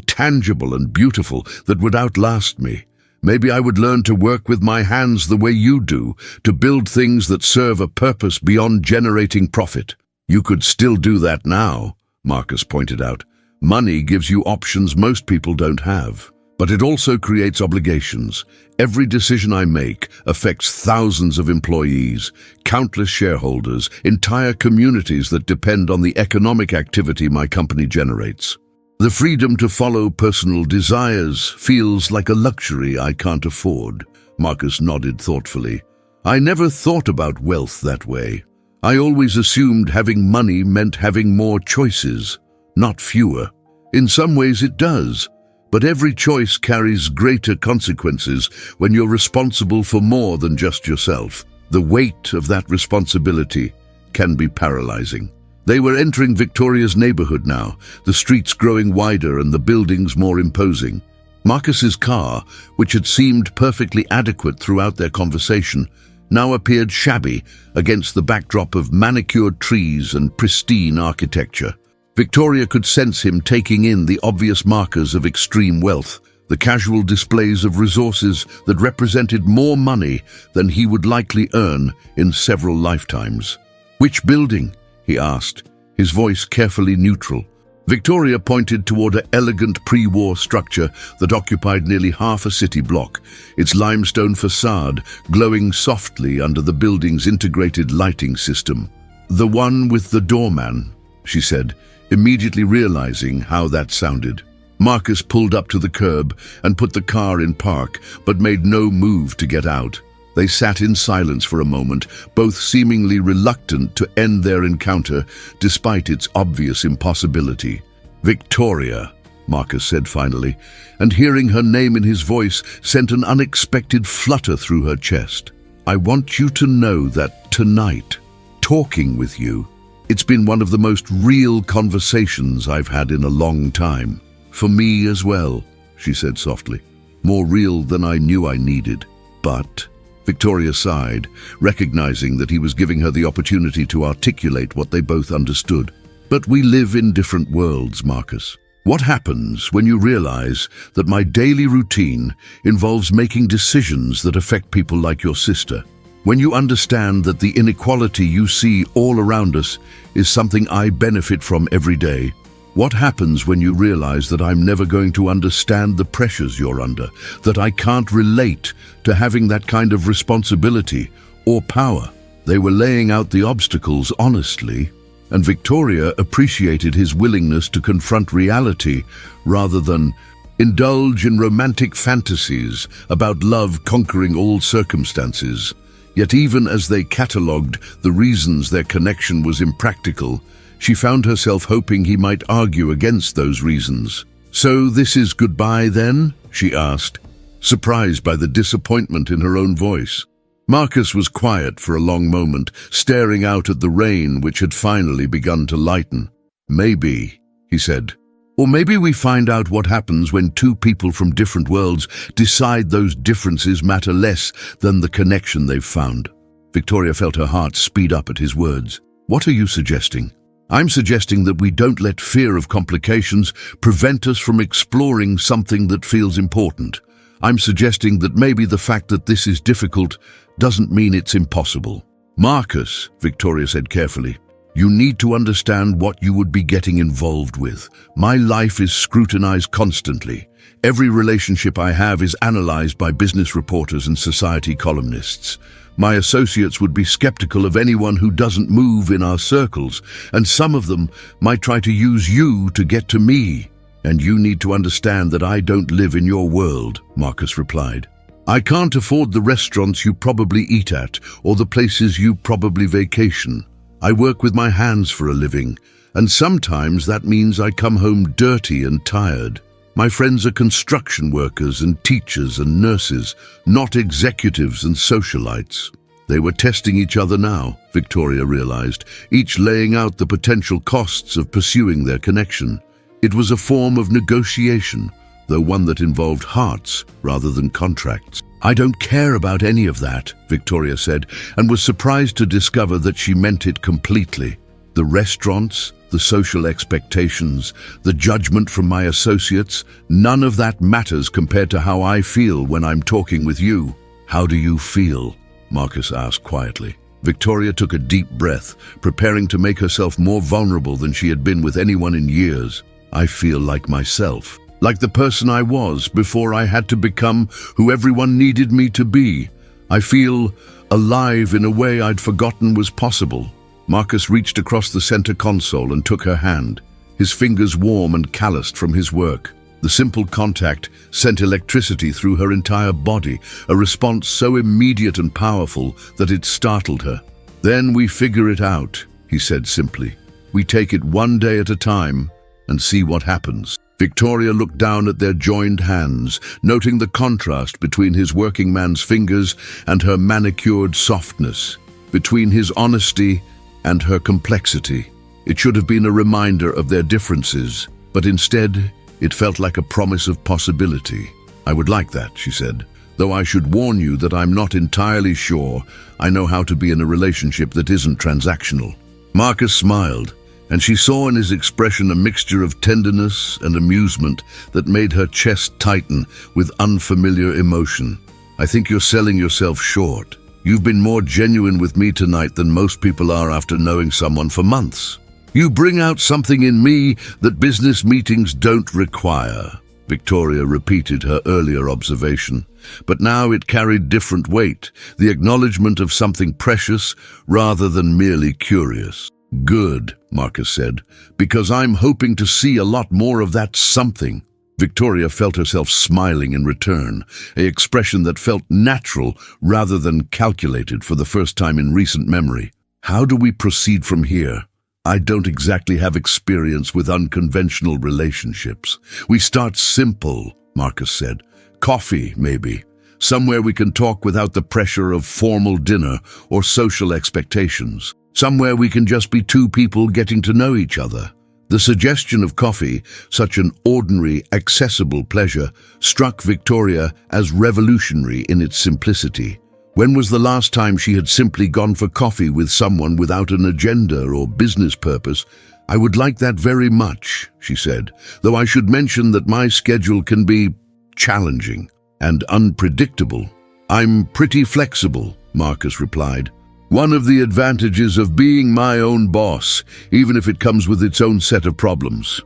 tangible and beautiful that would outlast me. Maybe I would learn to work with my hands the way you do, to build things that serve a purpose beyond generating profit." "You could still do that now," Marcus pointed out. "Money gives you options most people don't have. But it also creates obligations. Every decision I make affects thousands of employees, countless shareholders, entire communities that depend on the economic activity my company generates. The freedom to follow personal desires feels like a luxury I can't afford." Marcus nodded thoughtfully. "I never thought about wealth that way. I always assumed having money meant having more choices, not fewer. In some ways it does, but every choice carries greater consequences when you're responsible for more than just yourself. The weight of that responsibility can be paralyzing." They were entering Victoria's neighborhood now, the streets growing wider and the buildings more imposing. Marcus's car, which had seemed perfectly adequate throughout their conversation, now appeared shabby against the backdrop of manicured trees and pristine architecture. Victoria could sense him taking in the obvious markers of extreme wealth, the casual displays of resources that represented more money than he would likely earn in several lifetimes. "Which building?" he asked, his voice carefully neutral. Victoria pointed toward an elegant pre-war structure that occupied nearly half a city block, its limestone facade glowing softly under the building's integrated lighting system. "The one with the doorman," she said, immediately realizing how that sounded. Marcus pulled up to the curb and put the car in park, but made no move to get out. They sat in silence for a moment, both seemingly reluctant to end their encounter despite its obvious impossibility. "Victoria," Marcus said finally, and hearing her name in his voice sent an unexpected flutter through her chest. "I want you to know that tonight, talking with you, it's been one of the most real conversations I've had in a long time. For me as well," she said softly. "More real than I knew I needed. But..." Victoria sighed, recognizing that he was giving her the opportunity to articulate what they both understood. "But we live in different worlds, Marcus. What happens when you realize that my daily routine involves making decisions that affect people like your sister? When you understand that the inequality you see all around us is something I benefit from every day? What happens when you realize that I'm never going to understand the pressures you're under, that I can't relate to having that kind of responsibility or power? They were laying out the obstacles honestly, and Victoria appreciated his willingness to confront reality rather than indulge in romantic fantasies about love conquering all circumstances. Yet even as they catalogued the reasons their connection was impractical, she found herself hoping he might argue against those reasons. "So this is goodbye then?" she asked, surprised by the disappointment in her own voice. Marcus was quiet for a long moment, staring out at the rain which had finally begun to lighten. "Maybe," he said. "Or maybe we find out what happens when two people from different worlds decide those differences matter less than the connection they've found." Victoria felt her heart speed up at his words. "What are you suggesting?" "I'm suggesting that we don't let fear of complications prevent us from exploring something that feels important. I'm suggesting that maybe the fact that this is difficult doesn't mean it's impossible." "Marcus," Victoria said carefully, "you need to understand what you would be getting involved with. My life is scrutinized constantly. Every relationship I have is analyzed by business reporters and society columnists. My associates would be skeptical of anyone who doesn't move in our circles, and some of them might try to use you to get to me. And you need to understand that I don't live in your world," Marcus replied. "I can't afford the restaurants you probably eat at or the places you probably vacation. I work with my hands for a living, and sometimes that means I come home dirty and tired. My friends are construction workers and teachers and nurses, not executives and socialites." They were testing each other now, Victoria realized, each laying out the potential costs of pursuing their connection. It was a form of negotiation, though one that involved hearts rather than contracts. "I don't care about any of that," Victoria said, and was surprised to discover that she meant it completely. "The restaurants, the social expectations, the judgment from my associates, none of that matters compared to how I feel when I'm talking with you." "How do you feel?" Marcus asked quietly. Victoria took a deep breath, preparing to make herself more vulnerable than she had been with anyone in years. "I feel like myself. Like the person I was before I had to become who everyone needed me to be. I feel alive in a way I'd forgotten was possible." Marcus reached across the center console and took her hand, his fingers warm and calloused from his work. The simple contact sent electricity through her entire body, a response so immediate and powerful that it startled her. "Then we figure it out," he said simply. "We take it one day at a time and see what happens." Victoria looked down at their joined hands, noting the contrast between his working man's fingers and her manicured softness, between his honesty and her complexity. It should have been a reminder of their differences, but instead it felt like a promise of possibility. "I would like that," she said, "though I should warn you that I'm not entirely sure I know how to be in a relationship that isn't transactional." Marcus smiled, and she saw in his expression a mixture of tenderness and amusement that made her chest tighten with unfamiliar emotion. "I think you're selling yourself short. You've been more genuine with me tonight than most people are after knowing someone for months. You bring out something in me that business meetings don't require." Victoria repeated her earlier observation, but now it carried different weight, the acknowledgement of something precious rather than merely curious. "Good," Marcus said, "because I'm hoping to see a lot more of that something." Victoria felt herself smiling in return, an expression that felt natural rather than calculated for the first time in recent memory. "How do we proceed from here? I don't exactly have experience with unconventional relationships. We start simple," Marcus said. "Coffee, maybe. Somewhere we can talk without the pressure of formal dinner or social expectations. Somewhere we can just be two people getting to know each other." The suggestion of coffee, such an ordinary, accessible pleasure, struck Victoria as revolutionary in its simplicity. When was the last time she had simply gone for coffee with someone without an agenda or business purpose? "I would like that very much," she said, "though I should mention that my schedule can be challenging and unpredictable." "I'm pretty flexible," Marcus replied. "One of the advantages of being my own boss, even if it comes with its own set of problems."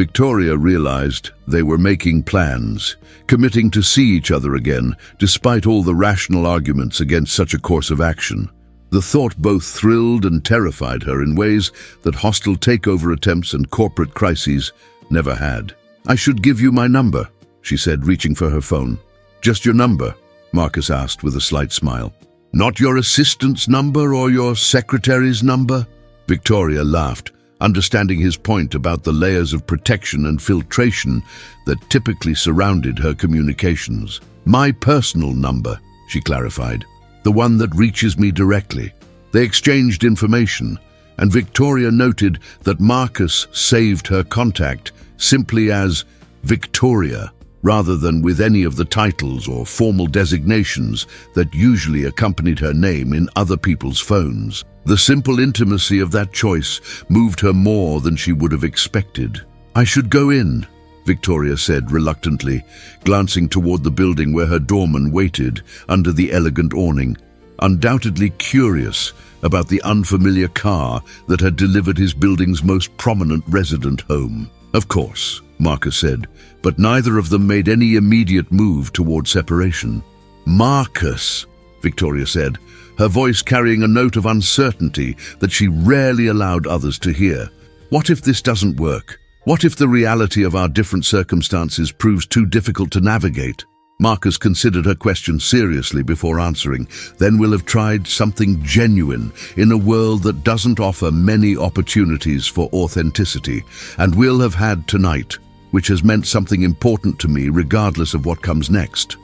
Victoria realized they were making plans, committing to see each other again, despite all the rational arguments against such a course of action. The thought both thrilled and terrified her in ways that hostile takeover attempts and corporate crises never had. "I should give you my number," she said, reaching for her phone. "Just your number?" Marcus asked with a slight smile. "Not your assistant's number or your secretary's number?" Victoria laughed, understanding his point about the layers of protection and filtration that typically surrounded her communications. "My personal number," she clarified, "the one that reaches me directly." They exchanged information, and Victoria noted that Marcus saved her contact simply as Victoria, rather than with any of the titles or formal designations that usually accompanied her name in other people's phones. The simple intimacy of that choice moved her more than she would have expected. "I should go in," Victoria said reluctantly, glancing toward the building where her doorman waited under the elegant awning, undoubtedly curious about the unfamiliar car that had delivered his building's most prominent resident home. "Of course," Marcus said, but neither of them made any immediate move toward separation. "Marcus," Victoria said, her voice carrying a note of uncertainty that she rarely allowed others to hear. "What if this doesn't work? What if the reality of our different circumstances proves too difficult to navigate?" Marcus considered her question seriously before answering. "Then we'll have tried something genuine in a world that doesn't offer many opportunities for authenticity, and we'll have had tonight, which has meant something important to me regardless of what comes next."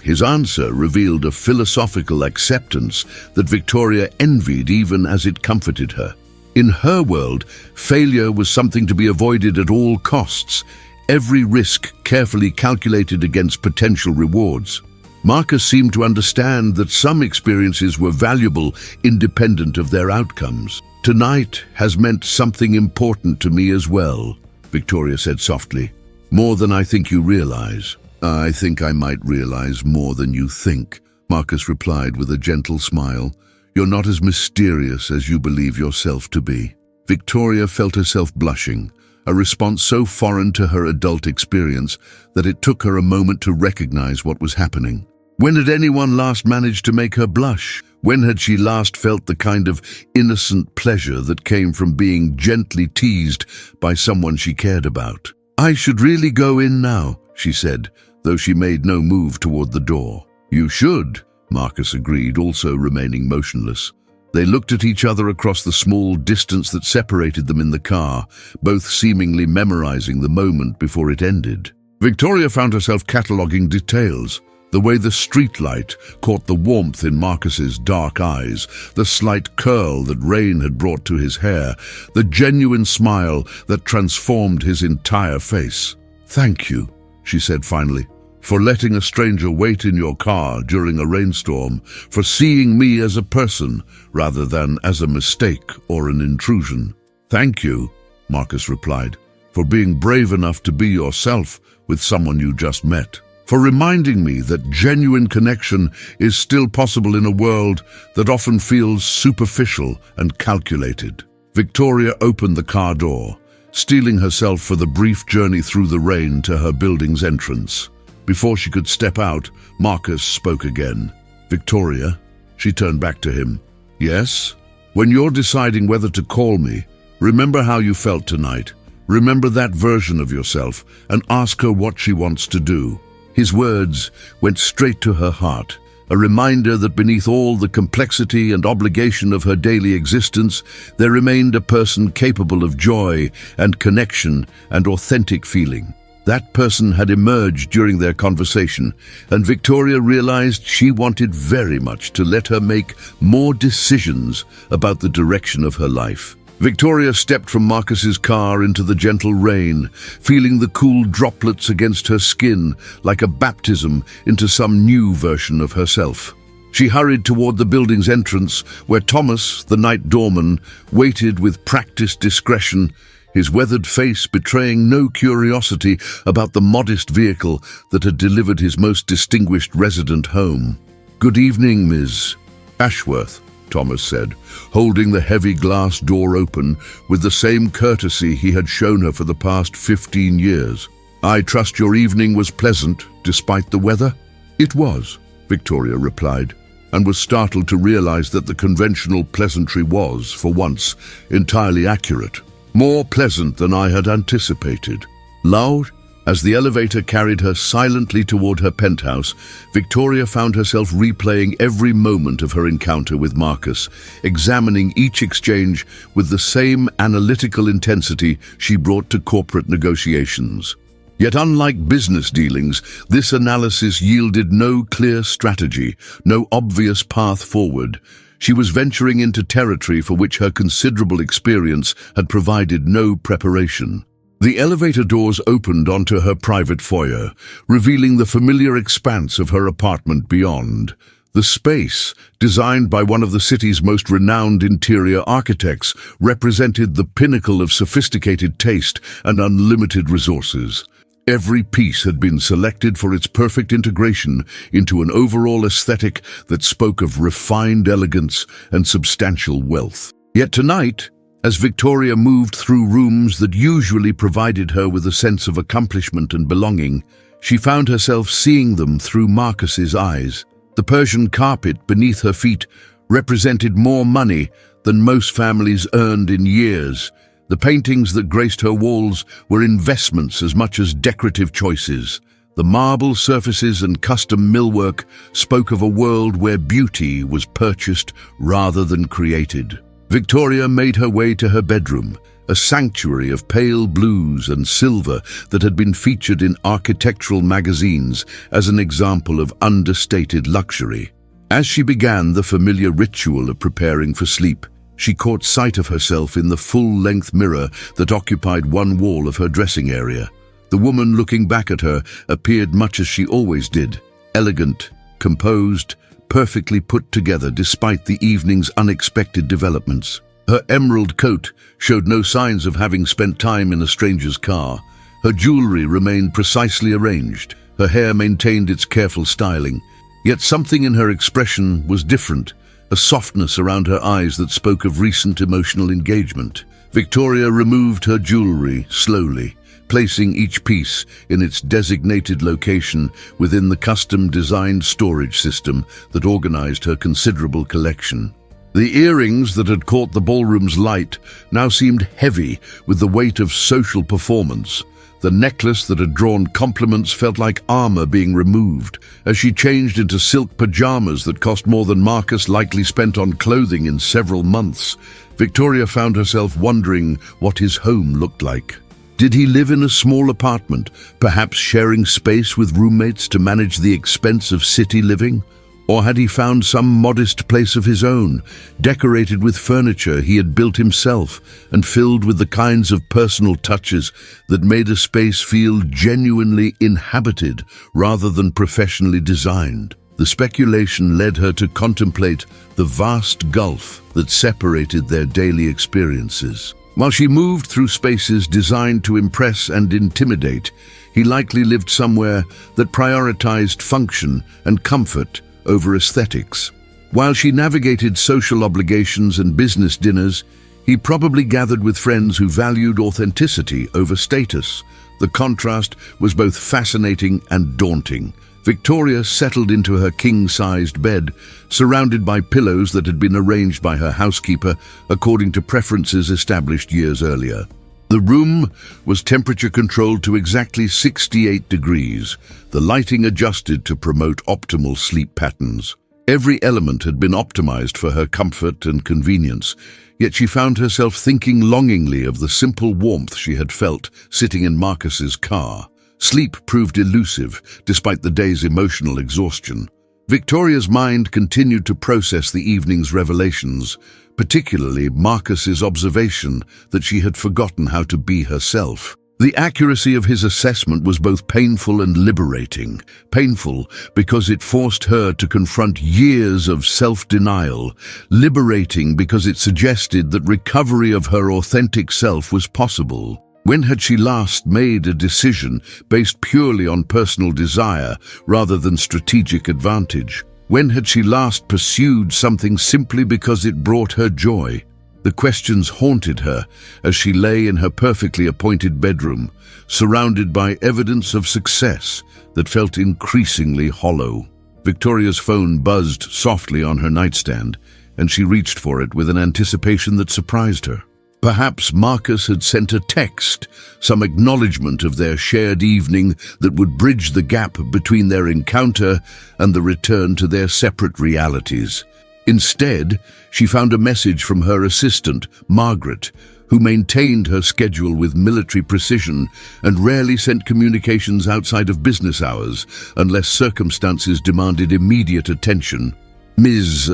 His answer revealed a philosophical acceptance that Victoria envied even as it comforted her. In her world, failure was something to be avoided at all costs, every risk carefully calculated against potential rewards. Marcus seemed to understand that some experiences were valuable independent of their outcomes. "Tonight has meant something important to me as well," Victoria said softly. "More than I think you realize." "I think I might realize more than you think," Marcus replied with a gentle smile. "You're not as mysterious as you believe yourself to be." Victoria felt herself blushing, a response so foreign to her adult experience that it took her a moment to recognize what was happening. When had anyone last managed to make her blush? When had she last felt the kind of innocent pleasure that came from being gently teased by someone she cared about? "I should really go in now," she said, though she made no move toward the door. "You should," Marcus agreed, also remaining motionless. They looked at each other across the small distance that separated them in the car, both seemingly memorizing the moment before it ended. Victoria found herself cataloging details. The way the streetlight caught the warmth in Marcus's dark eyes, the slight curl that rain had brought to his hair, the genuine smile that transformed his entire face. "Thank you," she said finally, "for letting a stranger wait in your car during a rainstorm, for seeing me as a person rather than as a mistake or an intrusion." "Thank you," Marcus replied, "for being brave enough to be yourself with someone you just met. For reminding me that genuine connection is still possible in a world that often feels superficial and calculated." Victoria opened the car door, steeling herself for the brief journey through the rain to her building's entrance. Before she could step out, Marcus spoke again. "Victoria," she turned back to him. "Yes? When you're deciding whether to call me, remember how you felt tonight. Remember that version of yourself and ask her what she wants to do." His words went straight to her heart, a reminder that beneath all the complexity and obligation of her daily existence, there remained a person capable of joy and connection and authentic feeling. That person had emerged during their conversation, and Victoria realized she wanted very much to let her make more decisions about the direction of her life. Victoria stepped from Marcus's car into the gentle rain, feeling the cool droplets against her skin like a baptism into some new version of herself. She hurried toward the building's entrance, where Thomas, the night doorman, waited with practiced discretion, his weathered face betraying no curiosity about the modest vehicle that had delivered his most distinguished resident home. "Good evening, Ms. Ashworth," Thomas said, holding the heavy glass door open with the same courtesy he had shown her for the past 15 years. "I trust your evening was pleasant, despite the weather?" "It was," Victoria replied, and was startled to realize that the conventional pleasantry was, for once, entirely accurate. "More pleasant than I had anticipated." Loud, as the elevator carried her silently toward her penthouse, Victoria found herself replaying every moment of her encounter with Marcus, examining each exchange with the same analytical intensity she brought to corporate negotiations. Yet unlike business dealings, this analysis yielded no clear strategy, no obvious path forward. She was venturing into territory for which her considerable experience had provided no preparation. The elevator doors opened onto her private foyer, revealing the familiar expanse of her apartment beyond. The space, designed by one of the city's most renowned interior architects, represented the pinnacle of sophisticated taste and unlimited resources. Every piece had been selected for its perfect integration into an overall aesthetic that spoke of refined elegance and substantial wealth. Yet tonight, as Victoria moved through rooms that usually provided her with a sense of accomplishment and belonging, she found herself seeing them through Marcus's eyes. The Persian carpet beneath her feet represented more money than most families earned in years. The paintings that graced her walls were investments as much as decorative choices. The marble surfaces and custom millwork spoke of a world where beauty was purchased rather than created. Victoria made her way to her bedroom, a sanctuary of pale blues and silver that had been featured in architectural magazines as an example of understated luxury. As she began the familiar ritual of preparing for sleep, she caught sight of herself in the full-length mirror that occupied one wall of her dressing area. The woman looking back at her appeared much as she always did, elegant, composed, perfectly put together despite the evening's unexpected developments. Her emerald coat showed no signs of having spent time in a stranger's car. Her jewelry remained precisely arranged. Her hair maintained its careful styling. Yet something in her expression was different, a softness around her eyes that spoke of recent emotional engagement. Victoria removed her jewelry slowly, placing each piece in its designated location within the custom-designed storage system that organized her considerable collection. The earrings that had caught the ballroom's light now seemed heavy with the weight of social performance. The necklace that had drawn compliments felt like armor being removed. As she changed into silk pajamas that cost more than Marcus likely spent on clothing in several months, Victoria found herself wondering what his home looked like. Did he live in a small apartment, perhaps sharing space with roommates to manage the expense of city living? Or had he found some modest place of his own, decorated with furniture he had built himself and filled with the kinds of personal touches that made a space feel genuinely inhabited rather than professionally designed? The speculation led her to contemplate the vast gulf that separated their daily experiences. While she moved through spaces designed to impress and intimidate, he likely lived somewhere that prioritized function and comfort over aesthetics. While she navigated social obligations and business dinners, he probably gathered with friends who valued authenticity over status. The contrast was both fascinating and daunting. Victoria settled into her king-sized bed, surrounded by pillows that had been arranged by her housekeeper according to preferences established years earlier. The room was temperature-controlled to exactly 68 degrees, the lighting adjusted to promote optimal sleep patterns. Every element had been optimized for her comfort and convenience, yet she found herself thinking longingly of the simple warmth she had felt sitting in Marcus's car. Sleep proved elusive, despite the day's emotional exhaustion. Victoria's mind continued to process the evening's revelations, particularly Marcus's observation that she had forgotten how to be herself. The accuracy of his assessment was both painful and liberating. Painful because it forced her to confront years of self-denial, liberating because it suggested that recovery of her authentic self was possible. When had she last made a decision based purely on personal desire rather than strategic advantage? When had she last pursued something simply because it brought her joy? The questions haunted her as she lay in her perfectly appointed bedroom, surrounded by evidence of success that felt increasingly hollow. Victoria's phone buzzed softly on her nightstand, and she reached for it with an anticipation that surprised her. Perhaps Marcus had sent a text, some acknowledgement of their shared evening that would bridge the gap between their encounter and the return to their separate realities. Instead, she found a message from her assistant, Margaret, who maintained her schedule with military precision and rarely sent communications outside of business hours unless circumstances demanded immediate attention. Ms.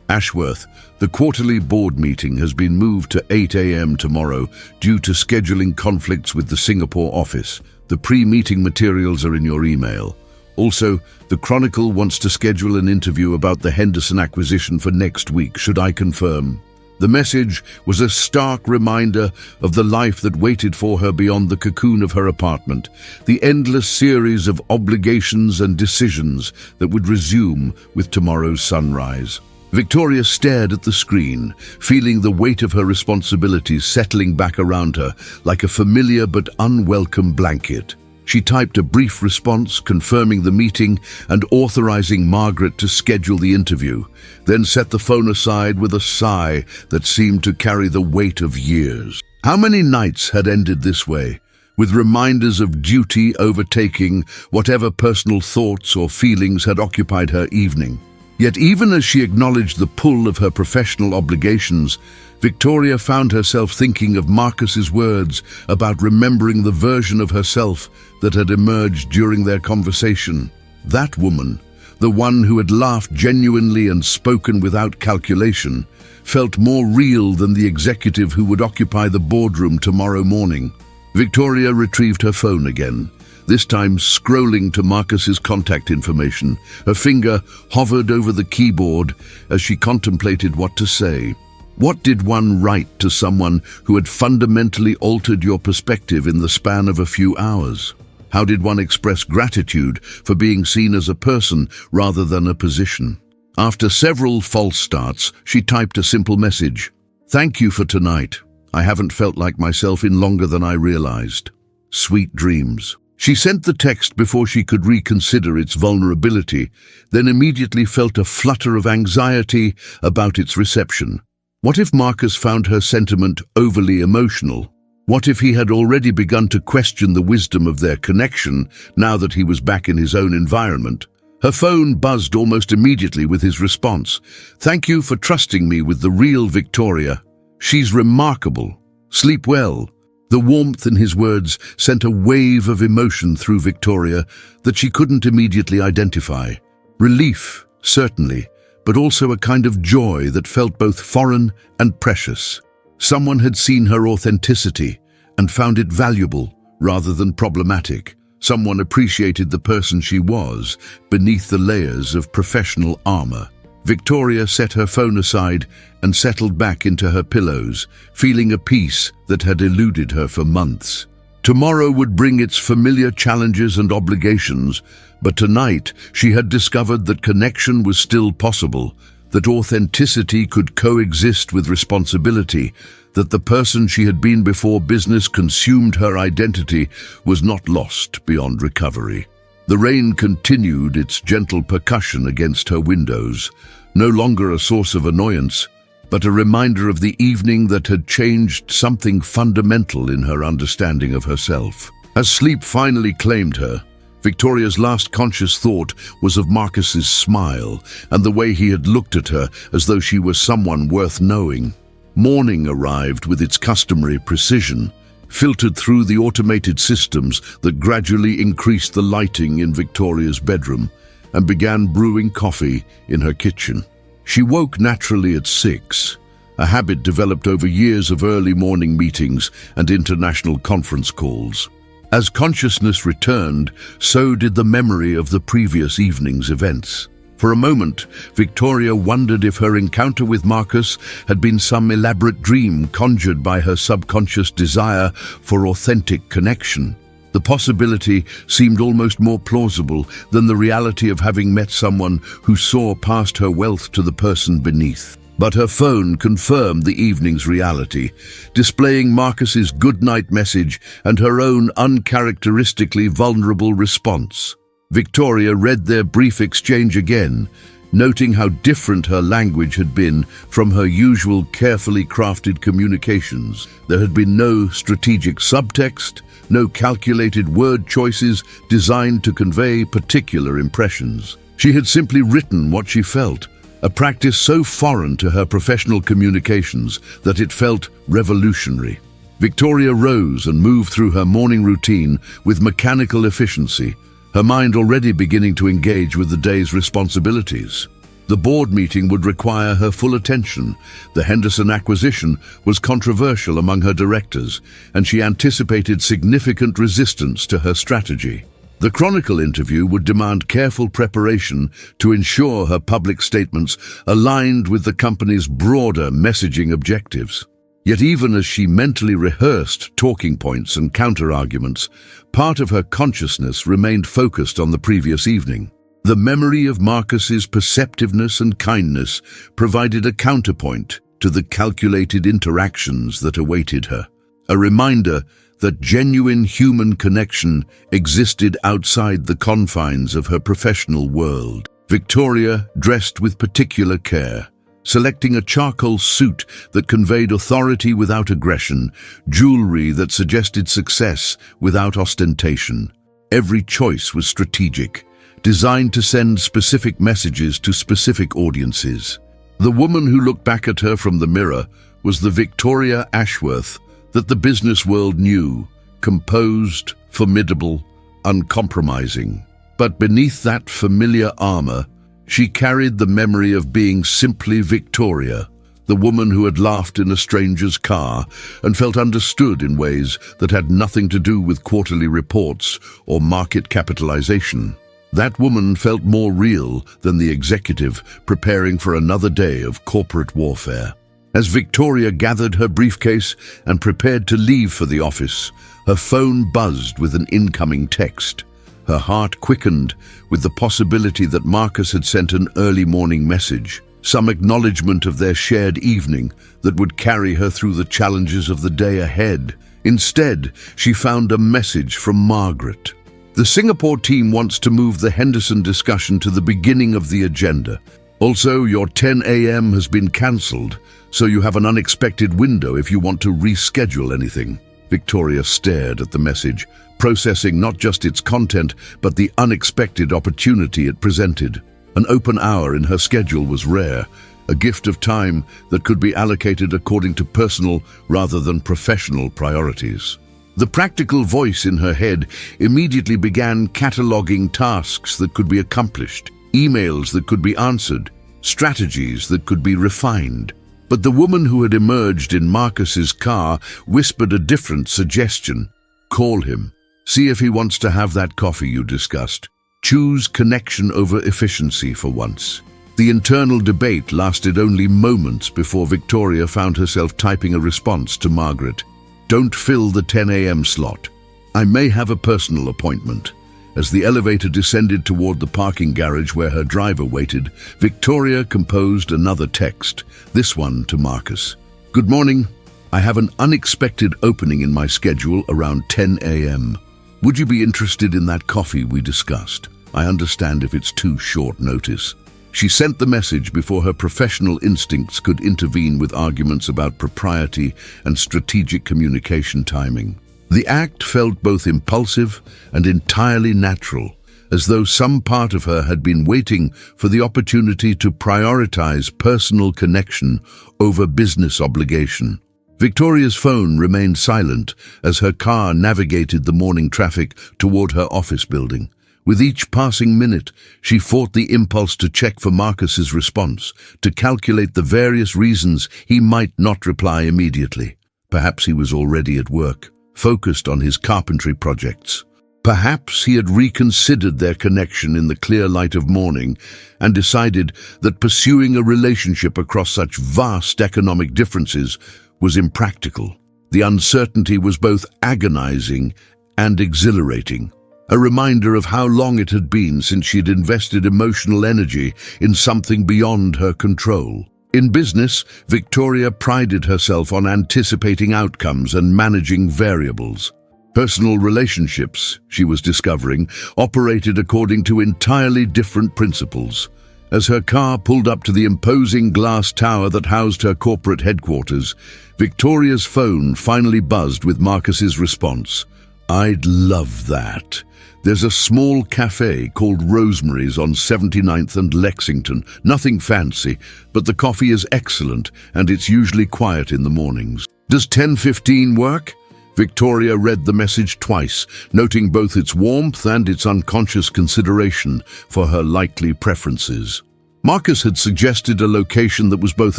Ashworth, the quarterly board meeting has been moved to 8 a.m. tomorrow due to scheduling conflicts with the Singapore office. The pre-meeting materials are in your email. Also, the Chronicle wants to schedule an interview about the Henderson acquisition for next week. Should I confirm? The message was a stark reminder of the life that waited for her beyond the cocoon of her apartment, the endless series of obligations and decisions that would resume with tomorrow's sunrise. Victoria stared at the screen, feeling the weight of her responsibilities settling back around her like a familiar but unwelcome blanket. She typed a brief response confirming the meeting and authorizing Margaret to schedule the interview, then set the phone aside with a sigh that seemed to carry the weight of years. How many nights had ended this way, with reminders of duty overtaking whatever personal thoughts or feelings had occupied her evening? Yet even as she acknowledged the pull of her professional obligations, Victoria found herself thinking of Marcus's words about remembering the version of herself that had emerged during their conversation. That woman, the one who had laughed genuinely and spoken without calculation, felt more real than the executive who would occupy the boardroom tomorrow morning. Victoria retrieved her phone again, this time scrolling to Marcus's contact information. Her finger hovered over the keyboard as she contemplated what to say. What did one write to someone who had fundamentally altered your perspective in the span of a few hours? How did one express gratitude for being seen as a person rather than a position? After several false starts, she typed a simple message. "Thank you for tonight. I haven't felt like myself in longer than I realized. Sweet dreams." She sent the text before she could reconsider its vulnerability, then immediately felt a flutter of anxiety about its reception. What if Marcus found her sentiment overly emotional? What if he had already begun to question the wisdom of their connection now that he was back in his own environment? Her phone buzzed almost immediately with his response. "Thank you for trusting me with the real Victoria. She's remarkable. Sleep well." The warmth in his words sent a wave of emotion through Victoria that she couldn't immediately identify. Relief, certainly, but also a kind of joy that felt both foreign and precious. Someone had seen her authenticity and found it valuable rather than problematic. Someone appreciated the person she was beneath the layers of professional armor. Victoria set her phone aside and settled back into her pillows, feeling a peace that had eluded her for months. Tomorrow would bring its familiar challenges and obligations, but tonight she had discovered that connection was still possible, that authenticity could coexist with responsibility, that the person she had been before business consumed her identity was not lost beyond recovery. The rain continued its gentle percussion against her windows, no longer a source of annoyance, but a reminder of the evening that had changed something fundamental in her understanding of herself. As sleep finally claimed her, Victoria's last conscious thought was of Marcus's smile and the way he had looked at her as though she was someone worth knowing. Morning arrived with its customary precision, filtered through the automated systems that gradually increased the lighting in Victoria's bedroom and began brewing coffee in her kitchen. She woke naturally at 6, a habit developed over years of early morning meetings and international conference calls. As consciousness returned, so did the memory of the previous evening's events. For a moment, Victoria wondered if her encounter with Marcus had been some elaborate dream conjured by her subconscious desire for authentic connection. The possibility seemed almost more plausible than the reality of having met someone who saw past her wealth to the person beneath. But her phone confirmed the evening's reality, displaying Marcus's goodnight message and her own uncharacteristically vulnerable response. Victoria read their brief exchange again, noting how different her language had been from her usual carefully crafted communications. There had been no strategic subtext, no calculated word choices designed to convey particular impressions. She had simply written what she felt, a practice so foreign to her professional communications that it felt revolutionary. Victoria rose and moved through her morning routine with mechanical efficiency, her mind already beginning to engage with the day's responsibilities. The board meeting would require her full attention. The Henderson acquisition was controversial among her directors, and she anticipated significant resistance to her strategy. The Chronicle interview would demand careful preparation to ensure her public statements aligned with the company's broader messaging objectives. Yet even as she mentally rehearsed talking points and counter-arguments, part of her consciousness remained focused on the previous evening. The memory of Marcus's perceptiveness and kindness provided a counterpoint to the calculated interactions that awaited her, a reminder that genuine human connection existed outside the confines of her professional world. Victoria dressed with particular care, selecting a charcoal suit that conveyed authority without aggression, jewelry that suggested success without ostentation. Every choice was strategic, designed to send specific messages to specific audiences. The woman who looked back at her from the mirror was the Victoria Ashworth that the business world knew, composed, formidable, uncompromising. But beneath that familiar armor, she carried the memory of being simply Victoria, the woman who had laughed in a stranger's car and felt understood in ways that had nothing to do with quarterly reports or market capitalization. That woman felt more real than the executive preparing for another day of corporate warfare. As Victoria gathered her briefcase and prepared to leave for the office, her phone buzzed with an incoming text. Her heart quickened with the possibility that Marcus had sent an early morning message, some acknowledgement of their shared evening that would carry her through the challenges of the day ahead. Instead, she found a message from Margaret. The Singapore team wants to move the Henderson discussion to the beginning of the agenda. Also, your 10 a.m. has been cancelled, so you have an unexpected window if you want to reschedule anything. Victoria stared at the message, processing not just its content, but the unexpected opportunity it presented. An open hour in her schedule was rare, a gift of time that could be allocated according to personal rather than professional priorities. The practical voice in her head immediately began cataloging tasks that could be accomplished, emails that could be answered, strategies that could be refined. But the woman who had emerged in Marcus's car whispered a different suggestion. Call him. See if he wants to have that coffee you discussed. Choose connection over efficiency for once. The internal debate lasted only moments before Victoria found herself typing a response to Margaret. Don't fill the 10 a.m. slot. I may have a personal appointment. As the elevator descended toward the parking garage where her driver waited, Victoria composed another text, this one to Marcus. Good morning. I have an unexpected opening in my schedule around 10 a.m. Would you be interested in that coffee we discussed? I understand if it's too short notice. She sent the message before her professional instincts could intervene with arguments about propriety and strategic communication timing. The act felt both impulsive and entirely natural, as though some part of her had been waiting for the opportunity to prioritize personal connection over business obligation. Victoria's phone remained silent as her car navigated the morning traffic toward her office building. With each passing minute, she fought the impulse to check for Marcus's response, to calculate the various reasons he might not reply immediately. Perhaps he was already at work, focused on his carpentry projects. Perhaps he had reconsidered their connection in the clear light of morning and decided that pursuing a relationship across such vast economic differences was impractical. The uncertainty was both agonizing and exhilarating. A reminder of how long it had been since she had invested emotional energy in something beyond her control. In business, Victoria prided herself on anticipating outcomes and managing variables. Personal relationships, she was discovering, operated according to entirely different principles. As her car pulled up to the imposing glass tower that housed her corporate headquarters, Victoria's phone finally buzzed with Marcus's response. "I'd love that. There's a small cafe called Rosemary's on 79th and Lexington. Nothing fancy, but the coffee is excellent and it's usually quiet in the mornings. Does 10:15 work?" Victoria read the message twice, noting both its warmth and its unconscious consideration for her likely preferences. Marcus had suggested a location that was both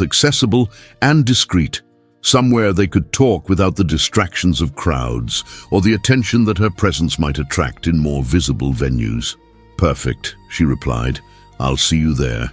accessible and discreet, somewhere they could talk without the distractions of crowds or the attention that her presence might attract in more visible venues. "Perfect," she replied. "I'll see you there."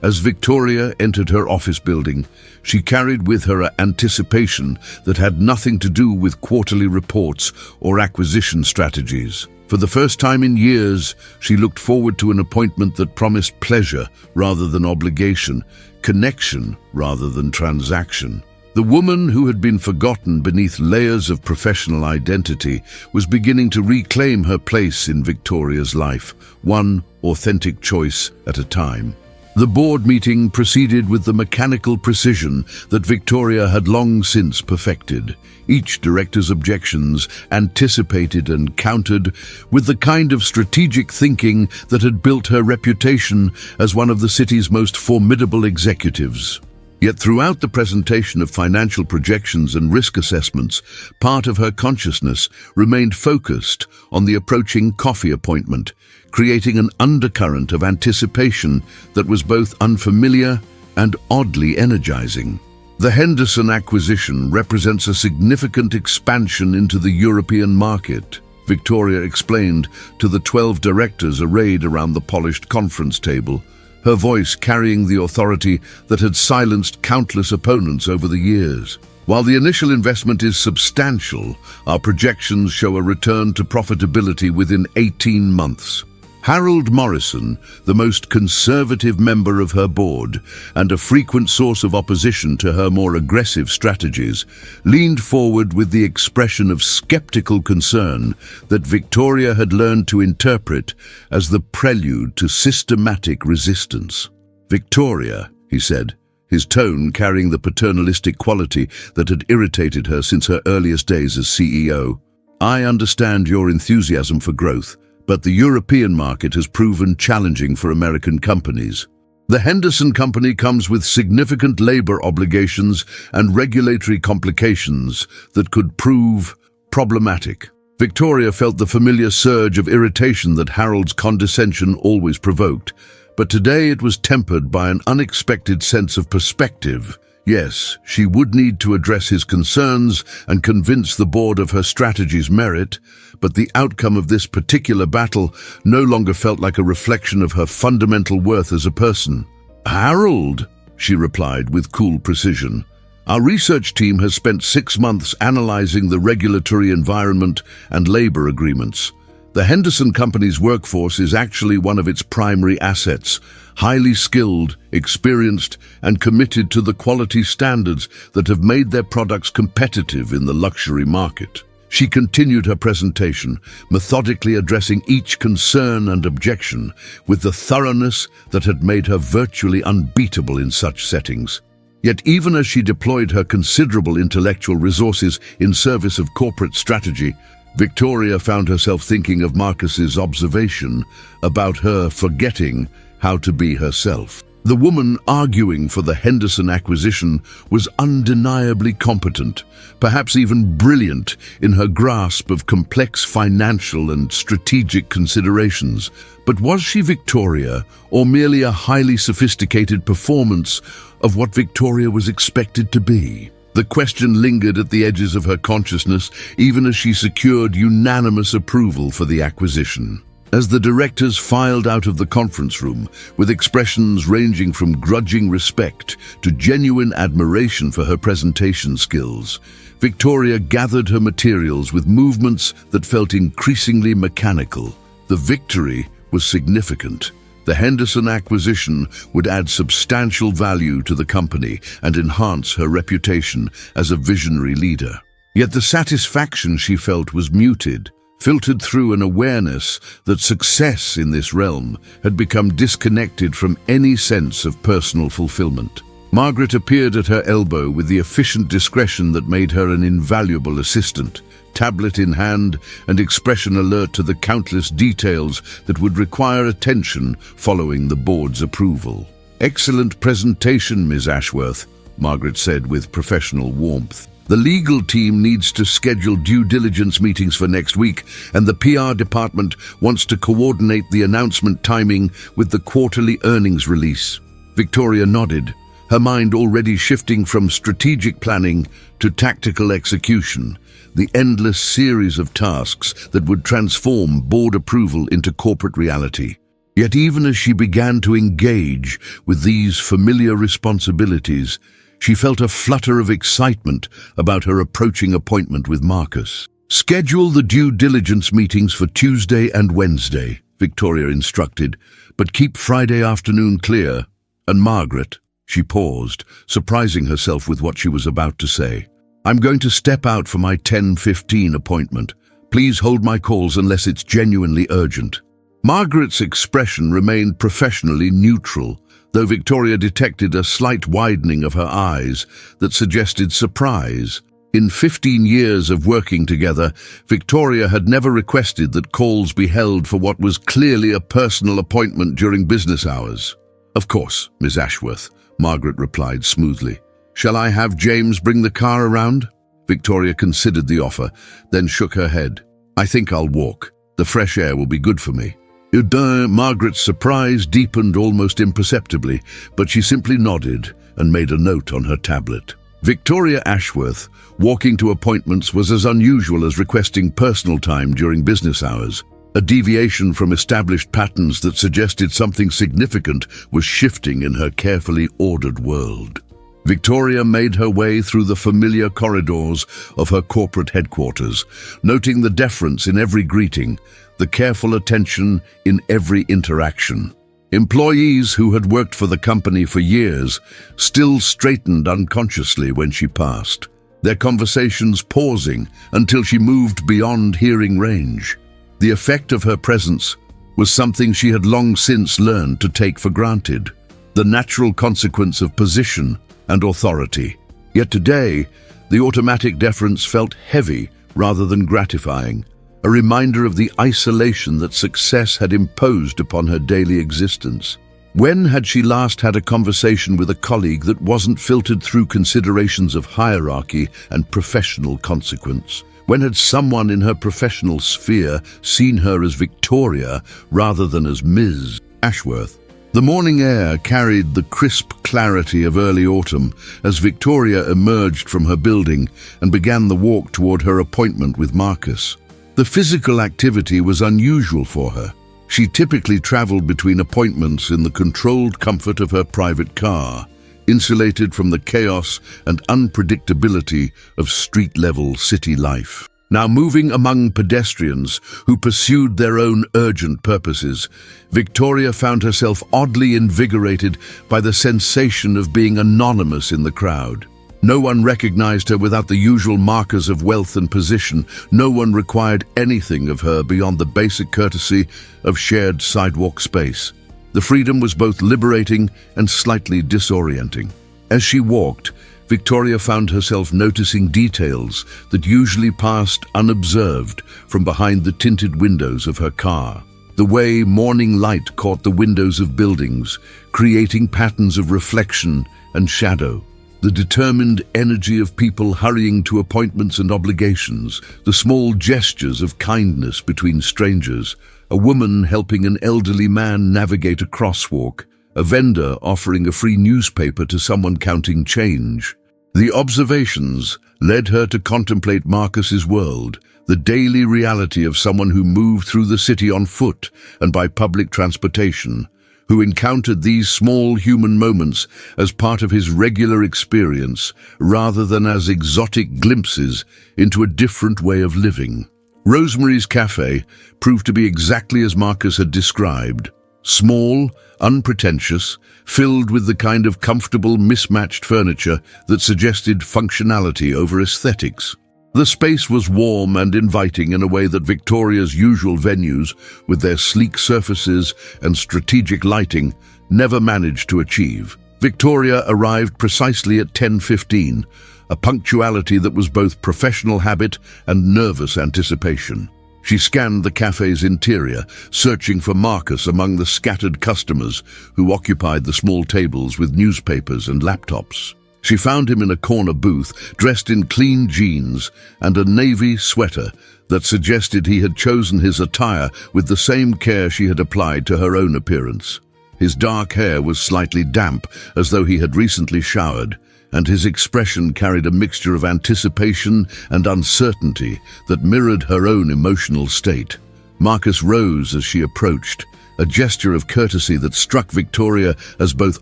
As Victoria entered her office building, she carried with her anticipation that had nothing to do with quarterly reports or acquisition strategies. For the first time in years, she looked forward to an appointment that promised pleasure rather than obligation, connection rather than transaction. The woman who had been forgotten beneath layers of professional identity was beginning to reclaim her place in Victoria's life, one authentic choice at a time. The board meeting proceeded with the mechanical precision that Victoria had long since perfected. Each director's objections anticipated and countered with the kind of strategic thinking that had built her reputation as one of the city's most formidable executives. Yet throughout the presentation of financial projections and risk assessments, part of her consciousness remained focused on the approaching coffee appointment, creating an undercurrent of anticipation that was both unfamiliar and oddly energizing. The Henderson acquisition represents a significant expansion into the European market, Victoria explained to the 12 directors arrayed around the polished conference table, her voice carrying the authority that had silenced countless opponents over the years. While the initial investment is substantial, our projections show a return to profitability within 18 months. Harold Morrison, the most conservative member of her board and a frequent source of opposition to her more aggressive strategies, leaned forward with the expression of skeptical concern that Victoria had learned to interpret as the prelude to systematic resistance. "Victoria," he said, his tone carrying the paternalistic quality that had irritated her since her earliest days as CEO, "I understand your enthusiasm for growth, but the European market has proven challenging for American companies. The Henderson Company comes with significant labor obligations and regulatory complications that could prove problematic." Victoria felt the familiar surge of irritation that Harold's condescension always provoked, but today it was tempered by an unexpected sense of perspective. Yes, she would need to address his concerns and convince the board of her strategy's merit, but the outcome of this particular battle no longer felt like a reflection of her fundamental worth as a person. "Harold," she replied with cool precision, "our research team has spent 6 months analyzing the regulatory environment and labor agreements. The Henderson Company's workforce is actually one of its primary assets, highly skilled, experienced, and committed to the quality standards that have made their products competitive in the luxury market." She continued her presentation, methodically addressing each concern and objection with the thoroughness that had made her virtually unbeatable in such settings. Yet even as she deployed her considerable intellectual resources in service of corporate strategy, Victoria found herself thinking of Marcus's observation about her forgetting how to be herself. The woman arguing for the Henderson acquisition was undeniably competent, perhaps even brilliant in her grasp of complex financial and strategic considerations. But was she Victoria, or merely a highly sophisticated performance of what Victoria was expected to be? The question lingered at the edges of her consciousness even as she secured unanimous approval for the acquisition. As the directors filed out of the conference room, with expressions ranging from grudging respect to genuine admiration for her presentation skills, Victoria gathered her materials with movements that felt increasingly mechanical. The victory was significant. The Henderson acquisition would add substantial value to the company and enhance her reputation as a visionary leader. Yet the satisfaction she felt was muted, filtered through an awareness that success in this realm had become disconnected from any sense of personal fulfillment. Margaret appeared at her elbow with the efficient discretion that made her an invaluable assistant, tablet in hand and expression alert to the countless details that would require attention following the board's approval. "Excellent presentation, Ms. Ashworth," Margaret said with professional warmth. "The legal team needs to schedule due diligence meetings for next week, and the PR department wants to coordinate the announcement timing with the quarterly earnings release." Victoria nodded, her mind already shifting from strategic planning to tactical execution, the endless series of tasks that would transform board approval into corporate reality. Yet even as she began to engage with these familiar responsibilities, she felt a flutter of excitement about her approaching appointment with Marcus. "Schedule the due diligence meetings for Tuesday and Wednesday," Victoria instructed, "but keep Friday afternoon clear. And Margaret," she paused, surprising herself with what she was about to say, "I'm going to step out for my 10:15 appointment. Please hold my calls unless it's genuinely urgent." Margaret's expression remained professionally neutral, though Victoria detected a slight widening of her eyes that suggested surprise. In 15 years of working together, Victoria had never requested that calls be held for what was clearly a personal appointment during business hours. "Of course, Miss Ashworth," Margaret replied smoothly. "Shall I have James bring the car around?" Victoria considered the offer, then shook her head. "I think I'll walk. The fresh air will be good for me." Margaret's surprise deepened almost imperceptibly, but she simply nodded and made a note on her tablet. Victoria Ashworth, walking to appointments was as unusual as requesting personal time during business hours. A deviation from established patterns that suggested something significant was shifting in her carefully ordered world. Victoria made her way through the familiar corridors of her corporate headquarters, noting the deference in every greeting, the careful attention in every interaction. Employees who had worked for the company for years still straightened unconsciously when she passed, their conversations pausing until she moved beyond hearing range. The effect of her presence was something she had long since learned to take for granted, the natural consequence of position and authority. Yet today, the automatic deference felt heavy rather than gratifying, a reminder of the isolation that success had imposed upon her daily existence. When had she last had a conversation with a colleague that wasn't filtered through considerations of hierarchy and professional consequence? When had someone in her professional sphere seen her as Victoria rather than as Ms. Ashworth? The morning air carried the crisp clarity of early autumn as Victoria emerged from her building and began the walk toward her appointment with Marcus. The physical activity was unusual for her. She typically traveled between appointments in the controlled comfort of her private car, insulated from the chaos and unpredictability of street-level city life. Now moving among pedestrians who pursued their own urgent purposes, Victoria found herself oddly invigorated by the sensation of being anonymous in the crowd. No one recognized her without the usual markers of wealth and position. No one required anything of her beyond the basic courtesy of shared sidewalk space. The freedom was both liberating and slightly disorienting. As she walked, Victoria found herself noticing details that usually passed unobserved from behind the tinted windows of her car. The way morning light caught the windows of buildings, creating patterns of reflection and shadow. The determined energy of people hurrying to appointments and obligations, the small gestures of kindness between strangers, a woman helping an elderly man navigate a crosswalk, a vendor offering a free newspaper to someone counting change. The observations led her to contemplate Marcus's world, the daily reality of someone who moved through the city on foot and by public transportation, who encountered these small human moments as part of his regular experience rather than as exotic glimpses into a different way of living. Rosemary's Cafe proved to be exactly as Marcus had described. Small, unpretentious, filled with the kind of comfortable, mismatched furniture that suggested functionality over aesthetics. The space was warm and inviting in a way that Victoria's usual venues, with their sleek surfaces and strategic lighting, never managed to achieve. Victoria arrived precisely at 10:15, a punctuality that was both professional habit and nervous anticipation. She scanned the cafe's interior, searching for Marcus among the scattered customers who occupied the small tables with newspapers and laptops. She found him in a corner booth, dressed in clean jeans and a navy sweater that suggested he had chosen his attire with the same care she had applied to her own appearance. His dark hair was slightly damp, as though he had recently showered, and his expression carried a mixture of anticipation and uncertainty that mirrored her own emotional state. Marcus rose as she approached, a gesture of courtesy that struck Victoria as both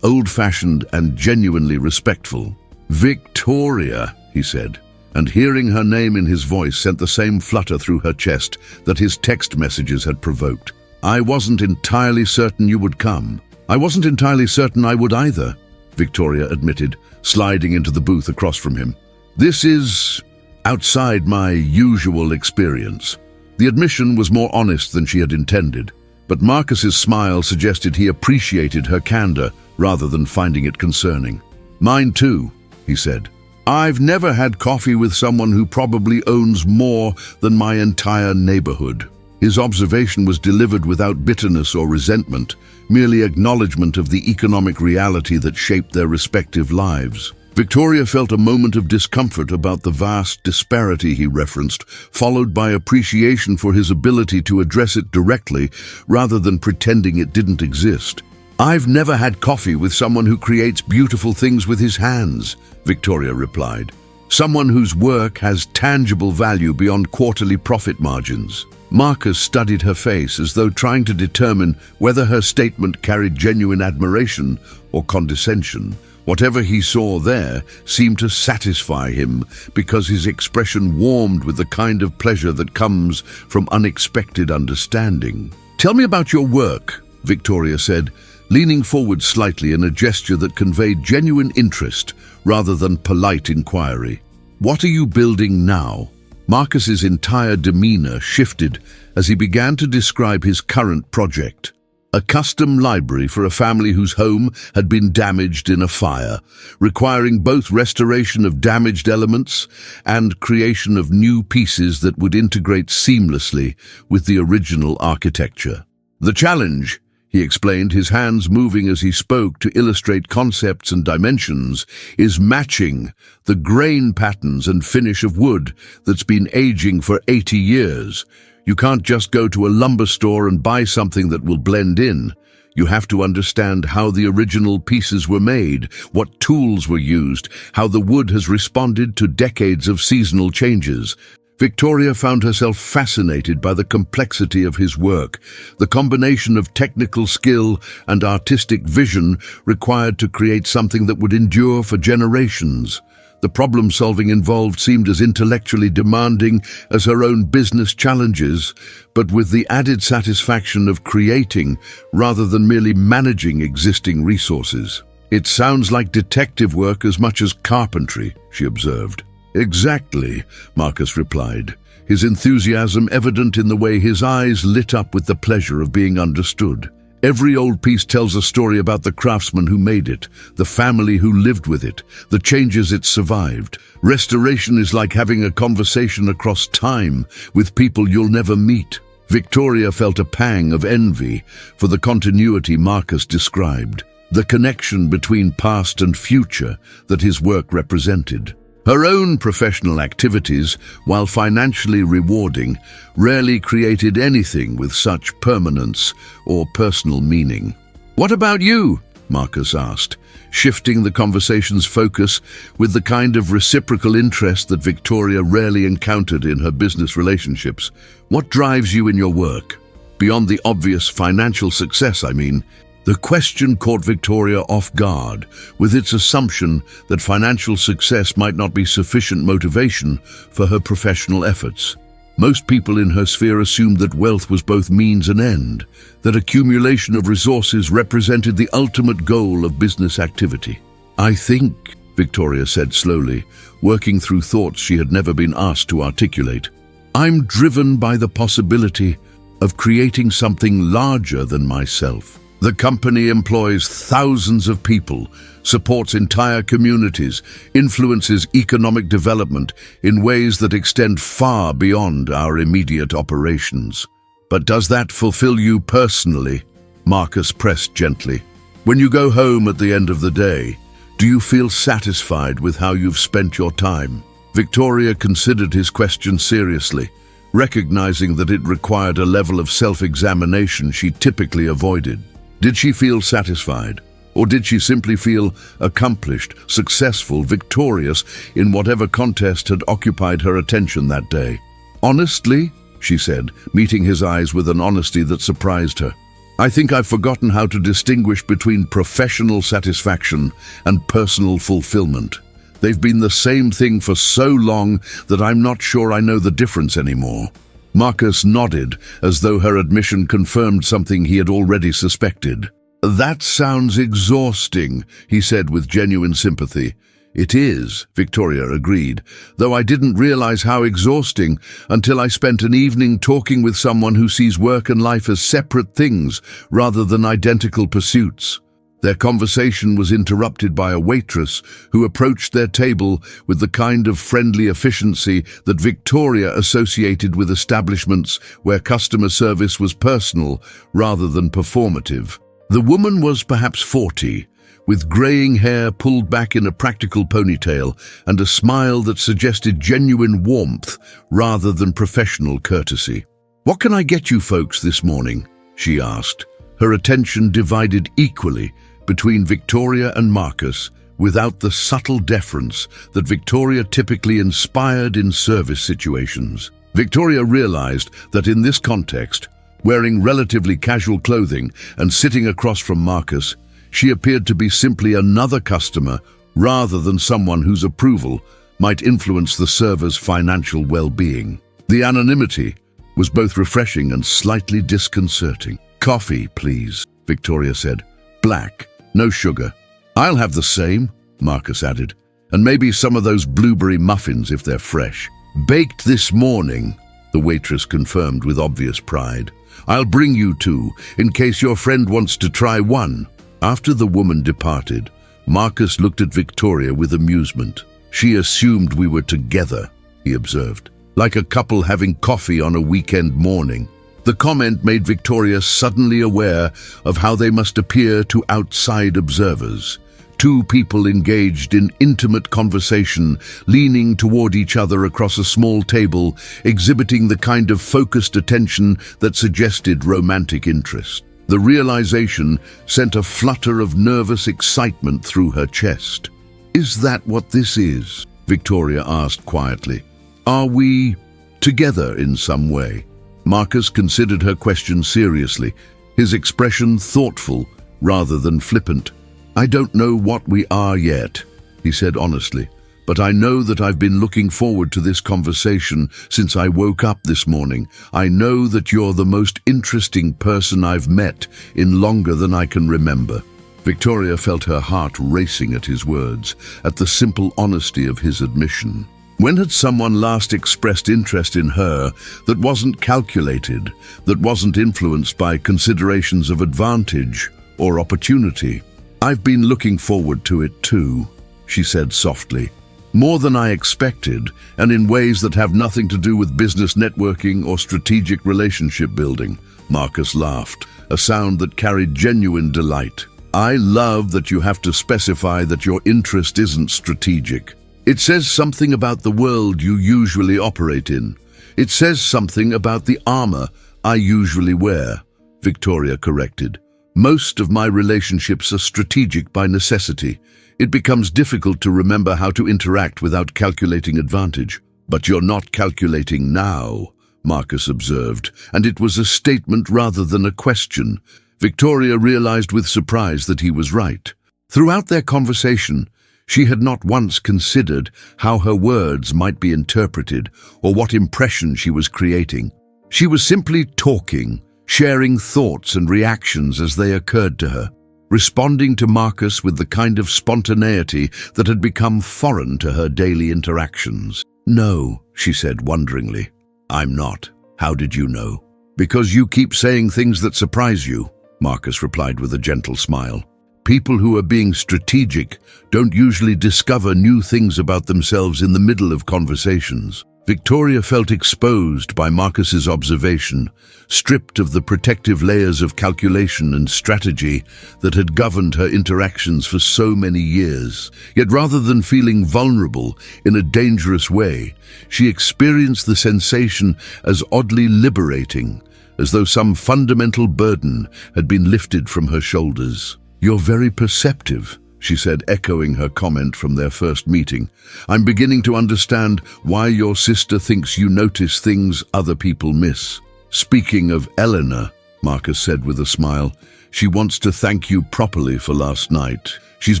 old-fashioned and genuinely respectful. "Victoria," he said, and hearing her name in his voice sent the same flutter through her chest that his text messages had provoked. "I wasn't entirely certain you would come." "I wasn't entirely certain I would either," Victoria admitted, sliding into the booth across from him. "This is outside my usual experience." The admission was more honest than she had intended, but Marcus's smile suggested he appreciated her candor rather than finding it concerning. "Mine too," he said. "I've never had coffee with someone who probably owns more than my entire neighborhood." His observation was delivered without bitterness or resentment, merely acknowledgement of the economic reality that shaped their respective lives. Victoria felt a moment of discomfort about the vast disparity he referenced, followed by appreciation for his ability to address it directly rather than pretending it didn't exist. "I've never had coffee with someone who creates beautiful things with his hands," Victoria replied. "Someone whose work has tangible value beyond quarterly profit margins." Marcus studied her face as though trying to determine whether her statement carried genuine admiration or condescension. Whatever he saw there seemed to satisfy him because his expression warmed with the kind of pleasure that comes from unexpected understanding. "Tell me about your work," Victoria said, leaning forward slightly in a gesture that conveyed genuine interest rather than polite inquiry. "What are you building now?" Marcus's entire demeanor shifted as he began to describe his current project. A custom library for a family whose home had been damaged in a fire, requiring both restoration of damaged elements and creation of new pieces that would integrate seamlessly with the original architecture. "The challenge," he explained, his hands moving as he spoke to illustrate concepts and dimensions, "is matching the grain patterns and finish of wood that's been aging for 80 years. You can't just go to a lumber store and buy something that will blend in. You have to understand how the original pieces were made, what tools were used, how the wood has responded to decades of seasonal changes." Victoria found herself fascinated by the complexity of his work, the combination of technical skill and artistic vision required to create something that would endure for generations. The problem-solving involved seemed as intellectually demanding as her own business challenges, but with the added satisfaction of creating rather than merely managing existing resources. "It sounds like detective work as much as carpentry," she observed. "Exactly," Marcus replied, his enthusiasm evident in the way his eyes lit up with the pleasure of being understood. "Every old piece tells a story about the craftsman who made it, the family who lived with it, the changes it survived. Restoration is like having a conversation across time with people you'll never meet." Victoria felt a pang of envy for the continuity Marcus described, the connection between past and future that his work represented. Her own professional activities, while financially rewarding, rarely created anything with such permanence or personal meaning. "What about you?" Marcus asked, shifting the conversation's focus with the kind of reciprocal interest that Victoria rarely encountered in her business relationships. "What drives you in your work? Beyond the obvious financial success, I mean." The question caught Victoria off guard, with its assumption that financial success might not be sufficient motivation for her professional efforts. Most people in her sphere assumed that wealth was both means and end, that accumulation of resources represented the ultimate goal of business activity. "I think," Victoria said slowly, working through thoughts she had never been asked to articulate, "I'm driven by the possibility of creating something larger than myself. The company employs thousands of people, supports entire communities, influences economic development in ways that extend far beyond our immediate operations. But does that fulfill you personally?" Marcus pressed gently. "When you go home at the end of the day, do you feel satisfied with how you've spent your time?" Victoria considered his question seriously, recognizing that it required a level of self-examination she typically avoided. Did she feel satisfied? Or did she simply feel accomplished, successful, victorious in whatever contest had occupied her attention that day? "Honestly," she said, meeting his eyes with an honesty that surprised her, "I think I've forgotten how to distinguish between professional satisfaction and personal fulfillment. They've been the same thing for so long that I'm not sure I know the difference anymore." Marcus nodded, as though her admission confirmed something he had already suspected. "That sounds exhausting," he said with genuine sympathy. "It is," Victoria agreed, "though I didn't realize how exhausting until I spent an evening talking with someone who sees work and life as separate things rather than identical pursuits." Their conversation was interrupted by a waitress who approached their table with the kind of friendly efficiency that Victoria associated with establishments where customer service was personal rather than performative. The woman was perhaps 40, with graying hair pulled back in a practical ponytail and a smile that suggested genuine warmth rather than professional courtesy. "What can I get you folks this morning?" she asked, her attention divided equally between Victoria and Marcus, without the subtle deference that Victoria typically inspired in service situations. Victoria realized that in this context, wearing relatively casual clothing and sitting across from Marcus, she appeared to be simply another customer rather than someone whose approval might influence the server's financial well-being. The anonymity was both refreshing and slightly disconcerting. "Coffee, please," Victoria said. "Black. No sugar." "I'll have the same," Marcus added, "and maybe some of those blueberry muffins if they're fresh." "Baked this morning," the waitress confirmed with obvious pride. "I'll bring you two, in case your friend wants to try one." After the woman departed, Marcus looked at Victoria with amusement. "She assumed we were together," he observed, "like a couple having coffee on a weekend morning." The comment made Victoria suddenly aware of how they must appear to outside observers. Two people engaged in intimate conversation, leaning toward each other across a small table, exhibiting the kind of focused attention that suggested romantic interest. The realization sent a flutter of nervous excitement through her chest. "Is that what this is?" Victoria asked quietly. "Are we together in some way?" Marcus considered her question seriously, his expression thoughtful rather than flippant. "I don't know what we are yet," he said honestly, "but I know that I've been looking forward to this conversation since I woke up this morning. I know that you're the most interesting person I've met in longer than I can remember." Victoria felt her heart racing at his words, at the simple honesty of his admission. When had someone last expressed interest in her that wasn't calculated, that wasn't influenced by considerations of advantage or opportunity? "I've been looking forward to it too," she said softly. "More than I expected, and in ways that have nothing to do with business networking or strategic relationship building." Marcus laughed, a sound that carried genuine delight. "I love that you have to specify that your interest isn't strategic. It says something about the world you usually operate in. It says something about the armor I usually wear," Victoria corrected. "Most of my relationships are strategic by necessity. It becomes difficult to remember how to interact without calculating advantage." "But you're not calculating now," Marcus observed, and it was a statement rather than a question. Victoria realized with surprise that he was right. Throughout their conversation, she had not once considered how her words might be interpreted or what impression she was creating. She was simply talking, sharing thoughts and reactions as they occurred to her, responding to Marcus with the kind of spontaneity that had become foreign to her daily interactions. "No," she said wonderingly. "I'm not. How did you know?" "Because you keep saying things that surprise you," Marcus replied with a gentle smile. "People who are being strategic don't usually discover new things about themselves in the middle of conversations." Victoria felt exposed by Marcus's observation, stripped of the protective layers of calculation and strategy that had governed her interactions for so many years. Yet rather than feeling vulnerable in a dangerous way, she experienced the sensation as oddly liberating, as though some fundamental burden had been lifted from her shoulders. "You're very perceptive," she said, echoing her comment from their first meeting. "I'm beginning to understand why your sister thinks you notice things other people miss." "Speaking of Eleanor," Marcus said with a smile, "she wants to thank you properly for last night. She's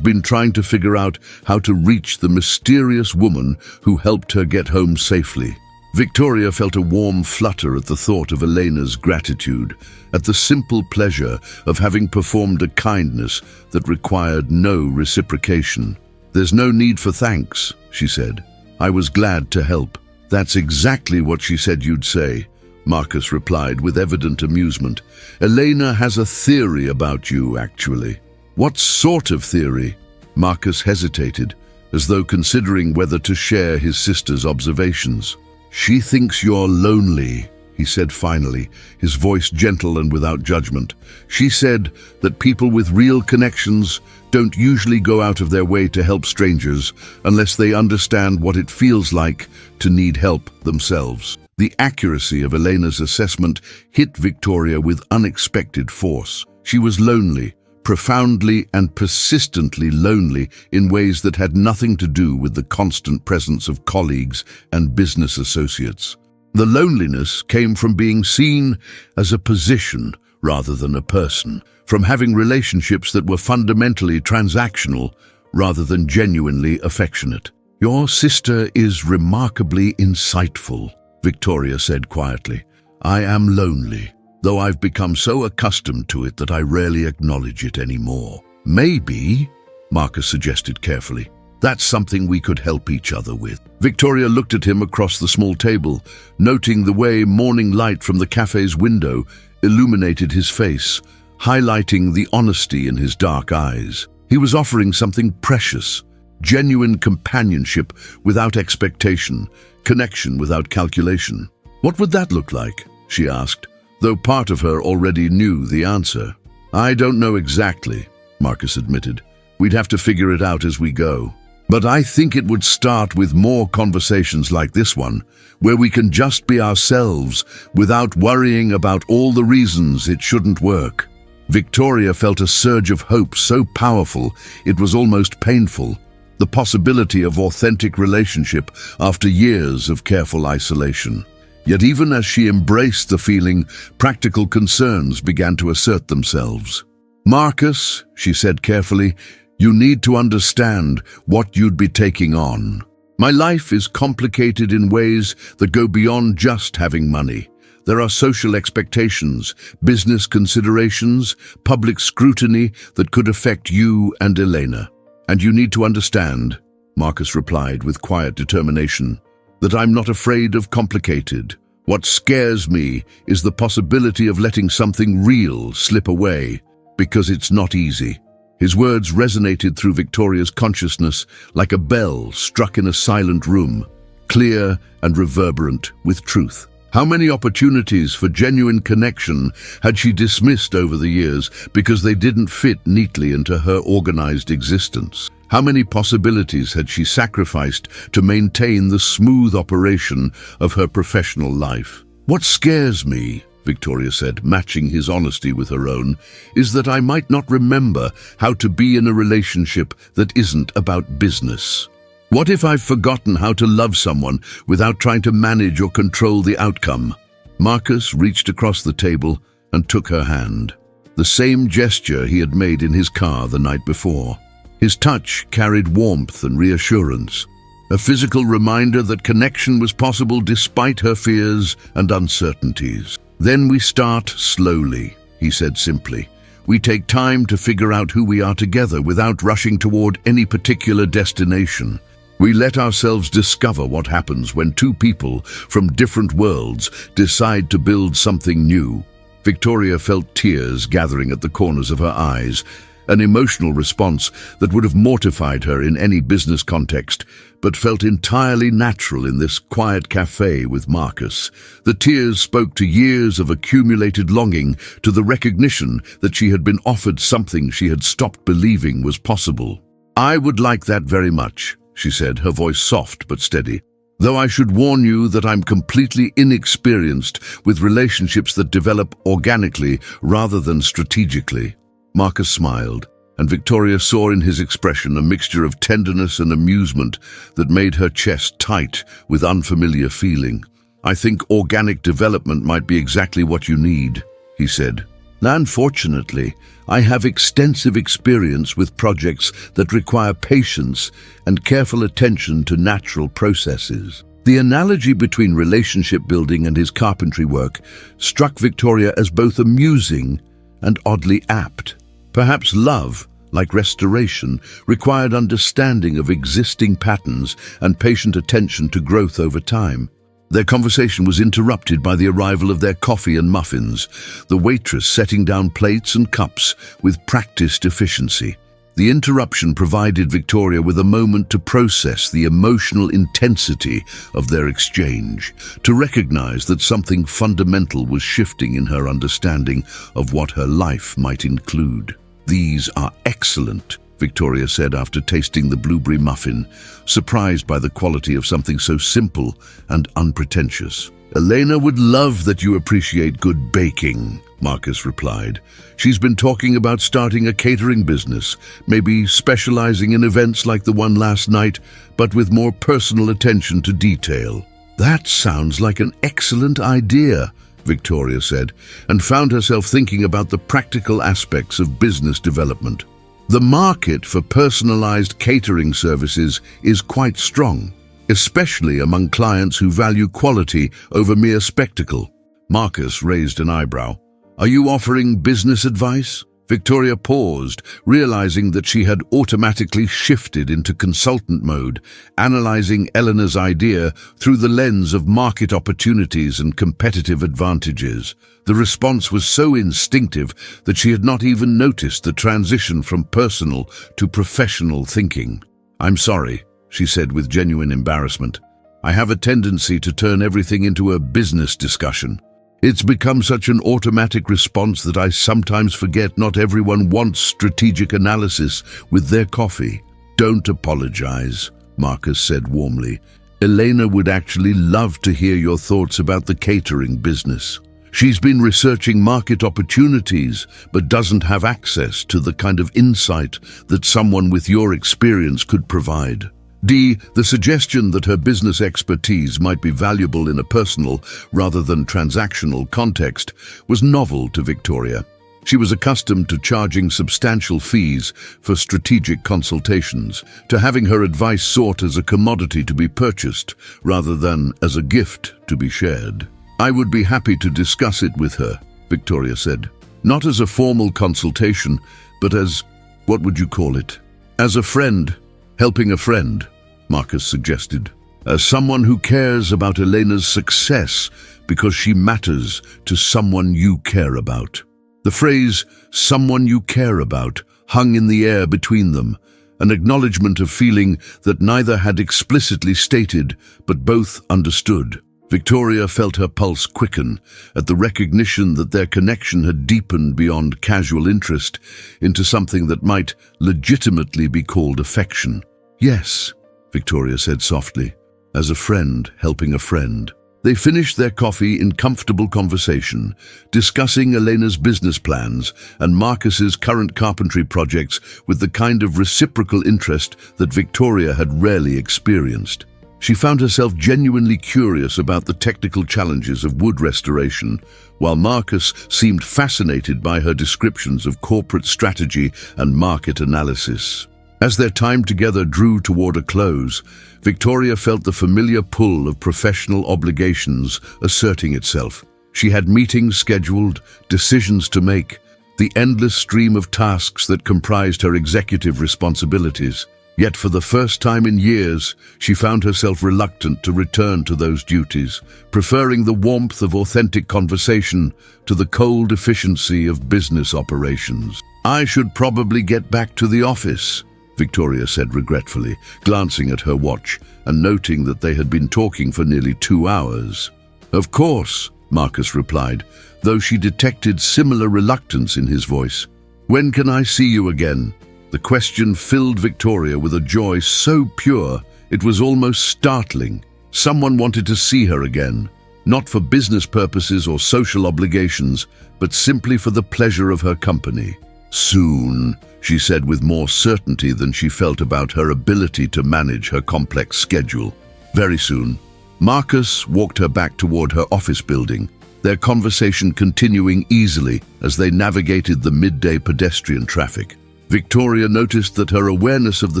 been trying to figure out how to reach the mysterious woman who helped her get home safely." Victoria felt a warm flutter at the thought of Elena's gratitude, at the simple pleasure of having performed a kindness that required no reciprocation. "There's no need for thanks," she said. "I was glad to help." "That's exactly what she said you'd say," Marcus replied with evident amusement. "Elena has a theory about you, actually." "What sort of theory?" Marcus hesitated, as though considering whether to share his sister's observations. "She thinks you're lonely," he said finally, his voice gentle and without judgment. "She said that people with real connections don't usually go out of their way to help strangers unless they understand what it feels like to need help themselves." The accuracy of Elena's assessment hit Victoria with unexpected force. She was lonely, profoundly and persistently lonely in ways that had nothing to do with the constant presence of colleagues and business associates. The loneliness came from being seen as a position rather than a person, from having relationships that were fundamentally transactional rather than genuinely affectionate. "Your sister is remarkably insightful," Victoria said quietly. "I am lonely, though I've become so accustomed to it that I rarely acknowledge it anymore." "Maybe," Marcus suggested carefully, "that's something we could help each other with." Victoria looked at him across the small table, noting the way morning light from the cafe's window illuminated his face, highlighting the honesty in his dark eyes. He was offering something precious, genuine companionship without expectation, connection without calculation. "What would that look like?" she asked, though part of her already knew the answer. "I don't know exactly," Marcus admitted. "We'd have to figure it out as we go. But I think it would start with more conversations like this one, where we can just be ourselves without worrying about all the reasons it shouldn't work." Victoria felt a surge of hope so powerful it was almost painful. The possibility of authentic relationship after years of careful isolation. Yet even as she embraced the feeling, practical concerns began to assert themselves. "Marcus," she said carefully, "you need to understand what you'd be taking on. My life is complicated in ways that go beyond just having money. There are social expectations, business considerations, public scrutiny that could affect you and Elena. And you need to understand," Marcus replied with quiet determination, "that I'm not afraid of complicated. What scares me is the possibility of letting something real slip away, because it's not easy." His words resonated through Victoria's consciousness like a bell struck in a silent room, clear and reverberant with truth. How many opportunities for genuine connection had she dismissed over the years because they didn't fit neatly into her organized existence? How many possibilities had she sacrificed to maintain the smooth operation of her professional life? "What scares me," Victoria said, matching his honesty with her own, "is that I might not remember how to be in a relationship that isn't about business. What if I've forgotten how to love someone without trying to manage or control the outcome?" Marcus reached across the table and took her hand. the same gesture he had made in his car the night before. His touch carried warmth and reassurance, a physical reminder that connection was possible despite her fears and uncertainties. "Then we start slowly," he said simply. "We take time to figure out who we are together without rushing toward any particular destination. We let ourselves discover what happens when two people from different worlds decide to build something new." Victoria felt tears gathering at the corners of her eyes, an emotional response that would have mortified her in any business context, but felt entirely natural in this quiet cafe with Marcus. The tears spoke to years of accumulated longing, to the recognition that she had been offered something she had stopped believing was possible. "I would like that very much," she said, her voice soft but steady. "Though I should warn you that I'm completely inexperienced with relationships that develop organically rather than strategically." Marcus smiled, and Victoria saw in his expression a mixture of tenderness and amusement that made her chest tight with unfamiliar feeling. "I think organic development might be exactly what you need," he said. "Unfortunately, I have extensive experience with projects that require patience and careful attention to natural processes." The analogy between relationship building and his carpentry work struck Victoria as both amusing and oddly apt. Perhaps love, like restoration, required understanding of existing patterns and patient attention to growth over time. Their conversation was interrupted by the arrival of their coffee and muffins, the waitress setting down plates and cups with practiced efficiency. The interruption provided Victoria with a moment to process the emotional intensity of their exchange, to recognize that something fundamental was shifting in her understanding of what her life might include. "These are excellent," Victoria said after tasting the blueberry muffin, surprised by the quality of something so simple and unpretentious. "Elena would love that you appreciate good baking," Marcus replied. "She's been talking about starting a catering business, maybe specializing in events like the one last night, but with more personal attention to detail." "That sounds like an excellent idea," Victoria said, and found herself thinking about the practical aspects of business development. The market for personalized catering services is quite strong, especially among clients who value quality over mere spectacle. Marcus raised an eyebrow. "Are you offering business advice?" Victoria paused, realizing that she had automatically shifted into consultant mode, analyzing Eleanor's idea through the lens of market opportunities and competitive advantages. The response was so instinctive that she had not even noticed the transition from personal to professional thinking. "I'm sorry," she said with genuine embarrassment. "I have a tendency to turn everything into a business discussion. It's become such an automatic response that I sometimes forget not everyone wants strategic analysis with their coffee." "Don't apologize," Marcus said warmly. "Elena would actually love to hear your thoughts about the catering business. She's been researching market opportunities, but doesn't have access to the kind of insight that someone with your experience could provide." The suggestion that her business expertise might be valuable in a personal rather than transactional context was novel to Victoria. She was accustomed to charging substantial fees for strategic consultations, to having her advice sought as a commodity to be purchased rather than as a gift to be shared. "I would be happy to discuss it with her," Victoria said. "Not as a formal consultation, but as, what would you call it? As a friend, helping a friend," Marcus suggested. "As someone who cares about Elena's success because she matters to someone you care about." The phrase, "someone you care about," hung in the air between them, an acknowledgement of feeling that neither had explicitly stated, but both understood. Victoria felt her pulse quicken at the recognition that their connection had deepened beyond casual interest into something that might legitimately be called affection. "Yes," Victoria said softly, "as a friend helping a friend." They finished their coffee in comfortable conversation, discussing Elena's business plans and Marcus's current carpentry projects with the kind of reciprocal interest that Victoria had rarely experienced. She found herself genuinely curious about the technical challenges of wood restoration, while Marcus seemed fascinated by her descriptions of corporate strategy and market analysis. As their time together drew toward a close, Victoria felt the familiar pull of professional obligations asserting itself. She had meetings scheduled, decisions to make, the endless stream of tasks that comprised her executive responsibilities. Yet for the first time in years, she found herself reluctant to return to those duties, preferring the warmth of authentic conversation to the cold efficiency of business operations. "I should probably get back to the office," Victoria said regretfully, glancing at her watch and noting that they had been talking for nearly 2 hours. "Of course," Marcus replied, though she detected similar reluctance in his voice. "When can I see you again?" The question filled Victoria with a joy so pure it was almost startling. Someone wanted to see her again, not for business purposes or social obligations, but simply for the pleasure of her company. "Soon," she said with more certainty than she felt about her ability to manage her complex schedule. "Very soon." Marcus walked her back toward her office building, their conversation continuing easily as they navigated the midday pedestrian traffic. Victoria noticed that her awareness of the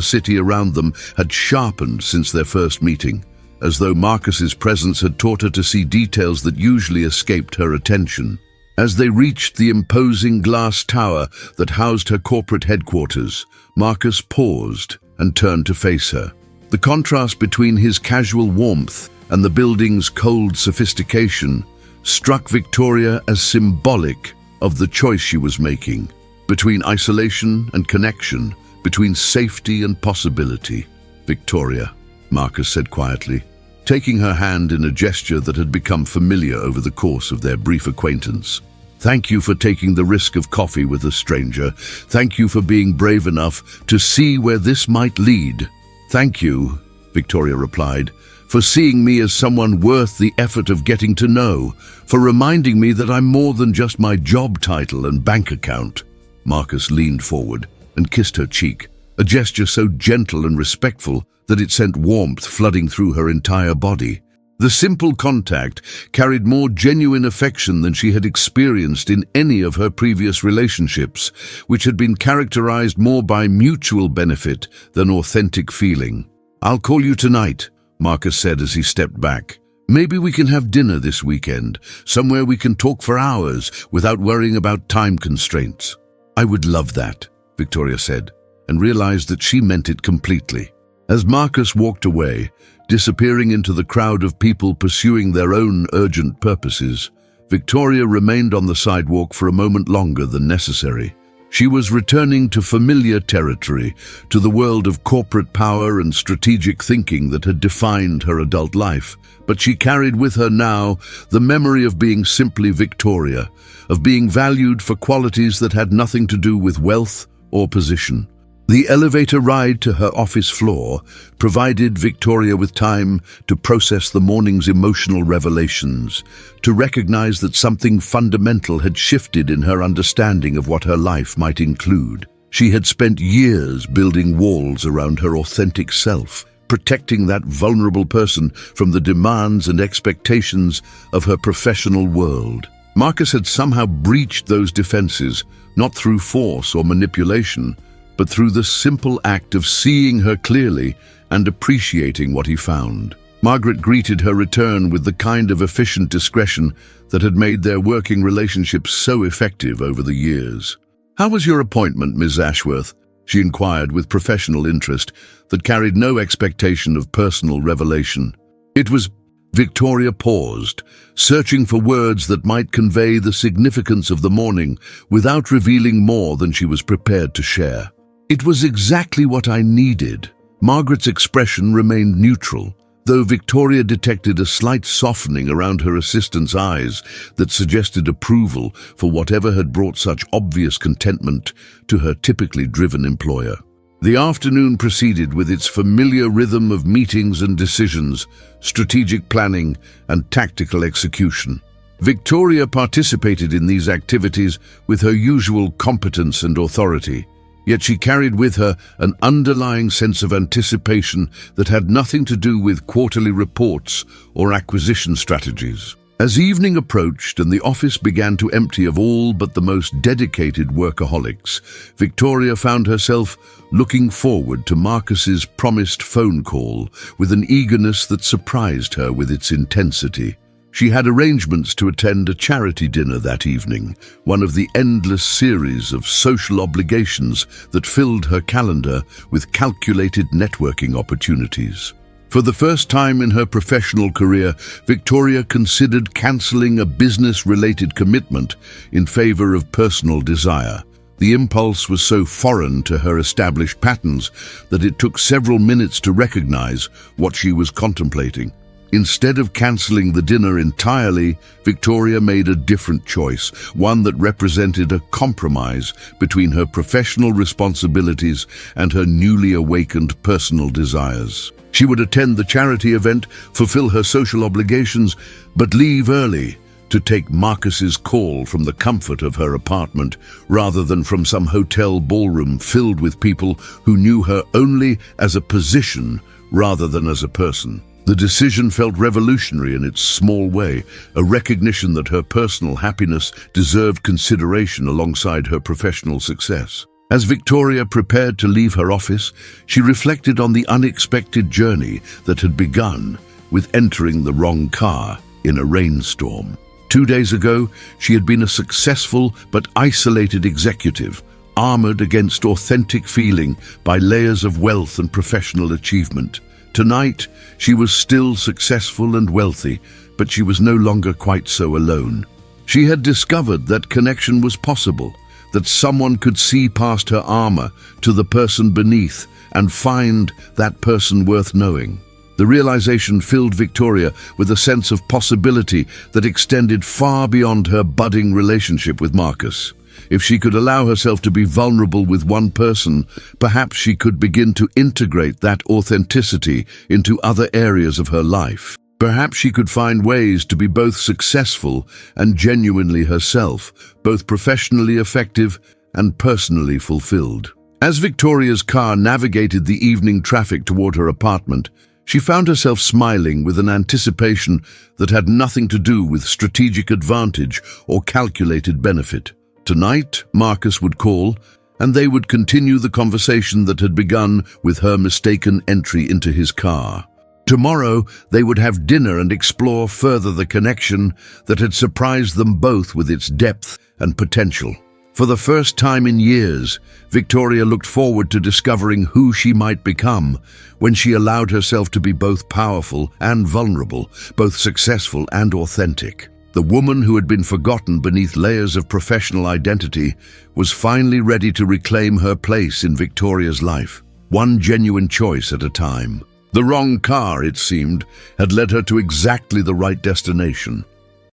city around them had sharpened since their first meeting, as though Marcus's presence had taught her to see details that usually escaped her attention. As they reached the imposing glass tower that housed her corporate headquarters, Marcus paused and turned to face her. The contrast between his casual warmth and the building's cold sophistication struck Victoria as symbolic of the choice she was making, between isolation and connection, between safety and possibility. "Victoria," Marcus said quietly, taking her hand in a gesture that had become familiar over the course of their brief acquaintance. "Thank you for taking the risk of coffee with a stranger. Thank you for being brave enough to see where this might lead." "Thank you," Victoria replied, "for seeing me as someone worth the effort of getting to know, for reminding me that I'm more than just my job title and bank account." Marcus leaned forward and kissed her cheek, a gesture so gentle and respectful that it sent warmth flooding through her entire body. The simple contact carried more genuine affection than she had experienced in any of her previous relationships, which had been characterized more by mutual benefit than authentic feeling. "I'll call you tonight," Marcus said as he stepped back. "Maybe we can have dinner this weekend, somewhere we can talk for hours without worrying about time constraints." "I would love that," Victoria said, and realized that she meant it completely. As Marcus walked away, disappearing into the crowd of people pursuing their own urgent purposes, Victoria remained on the sidewalk for a moment longer than necessary. She was returning to familiar territory, to the world of corporate power and strategic thinking that had defined her adult life. But she carried with her now the memory of being simply Victoria, of being valued for qualities that had nothing to do with wealth or position. The elevator ride to her office floor provided Victoria with time to process the morning's emotional revelations, to recognize that something fundamental had shifted in her understanding of what her life might include. She had spent years building walls around her authentic self, protecting that vulnerable person from the demands and expectations of her professional world. Marcus had somehow breached those defenses, not through force or manipulation, but through the simple act of seeing her clearly and appreciating what he found. Margaret greeted her return with the kind of efficient discretion that had made their working relationship so effective over the years. "How was your appointment, Ms. Ashworth?" she inquired with professional interest that carried no expectation of personal revelation. "It was..." Victoria paused, searching for words that might convey the significance of the morning without revealing more than she was prepared to share. "It was exactly what I needed." Margaret's expression remained neutral, though Victoria detected a slight softening around her assistant's eyes that suggested approval for whatever had brought such obvious contentment to her typically driven employer. The afternoon proceeded with its familiar rhythm of meetings and decisions, strategic planning, and tactical execution. Victoria participated in these activities with her usual competence and authority, Yet she carried with her an underlying sense of anticipation that had nothing to do with quarterly reports or acquisition strategies. As evening approached and the office began to empty of all but the most dedicated workaholics, Victoria found herself looking forward to Marcus's promised phone call with an eagerness that surprised her with its intensity. She had arrangements to attend a charity dinner that evening, one of the endless series of social obligations that filled her calendar with calculated networking opportunities. For the first time in her professional career, Victoria considered cancelling a business-related commitment in favor of personal desire. The impulse was so foreign to her established patterns that it took several minutes to recognize what she was contemplating. Instead of cancelling the dinner entirely, Victoria made a different choice, one that represented a compromise between her professional responsibilities and her newly awakened personal desires. She would attend the charity event, fulfill her social obligations, but leave early to take Marcus's call from the comfort of her apartment rather than from some hotel ballroom filled with people who knew her only as a position rather than as a person. The decision felt revolutionary in its small way, a recognition that her personal happiness deserved consideration alongside her professional success. As Victoria prepared to leave her office, she reflected on the unexpected journey that had begun with entering the wrong car in a rainstorm. 2 days ago, she had been a successful but isolated executive, armored against authentic feeling by layers of wealth and professional achievement. Tonight, she was still successful and wealthy, but she was no longer quite so alone. She had discovered that connection was possible, that someone could see past her armor to the person beneath and find that person worth knowing. The realization filled Victoria with a sense of possibility that extended far beyond her budding relationship with Marcus. If she could allow herself to be vulnerable with one person, perhaps she could begin to integrate that authenticity into other areas of her life. Perhaps she could find ways to be both successful and genuinely herself, both professionally effective and personally fulfilled. As Victoria's car navigated the evening traffic toward her apartment, she found herself smiling with an anticipation that had nothing to do with strategic advantage or calculated benefit. Tonight, Marcus would call, and they would continue the conversation that had begun with her mistaken entry into his car. Tomorrow, they would have dinner and explore further the connection that had surprised them both with its depth and potential. For the first time in years, Victoria looked forward to discovering who she might become when she allowed herself to be both powerful and vulnerable, both successful and authentic. The woman who had been forgotten beneath layers of professional identity was finally ready to reclaim her place in Victoria's life, one genuine choice at a time. The wrong car, it seemed, had led her to exactly the right destination.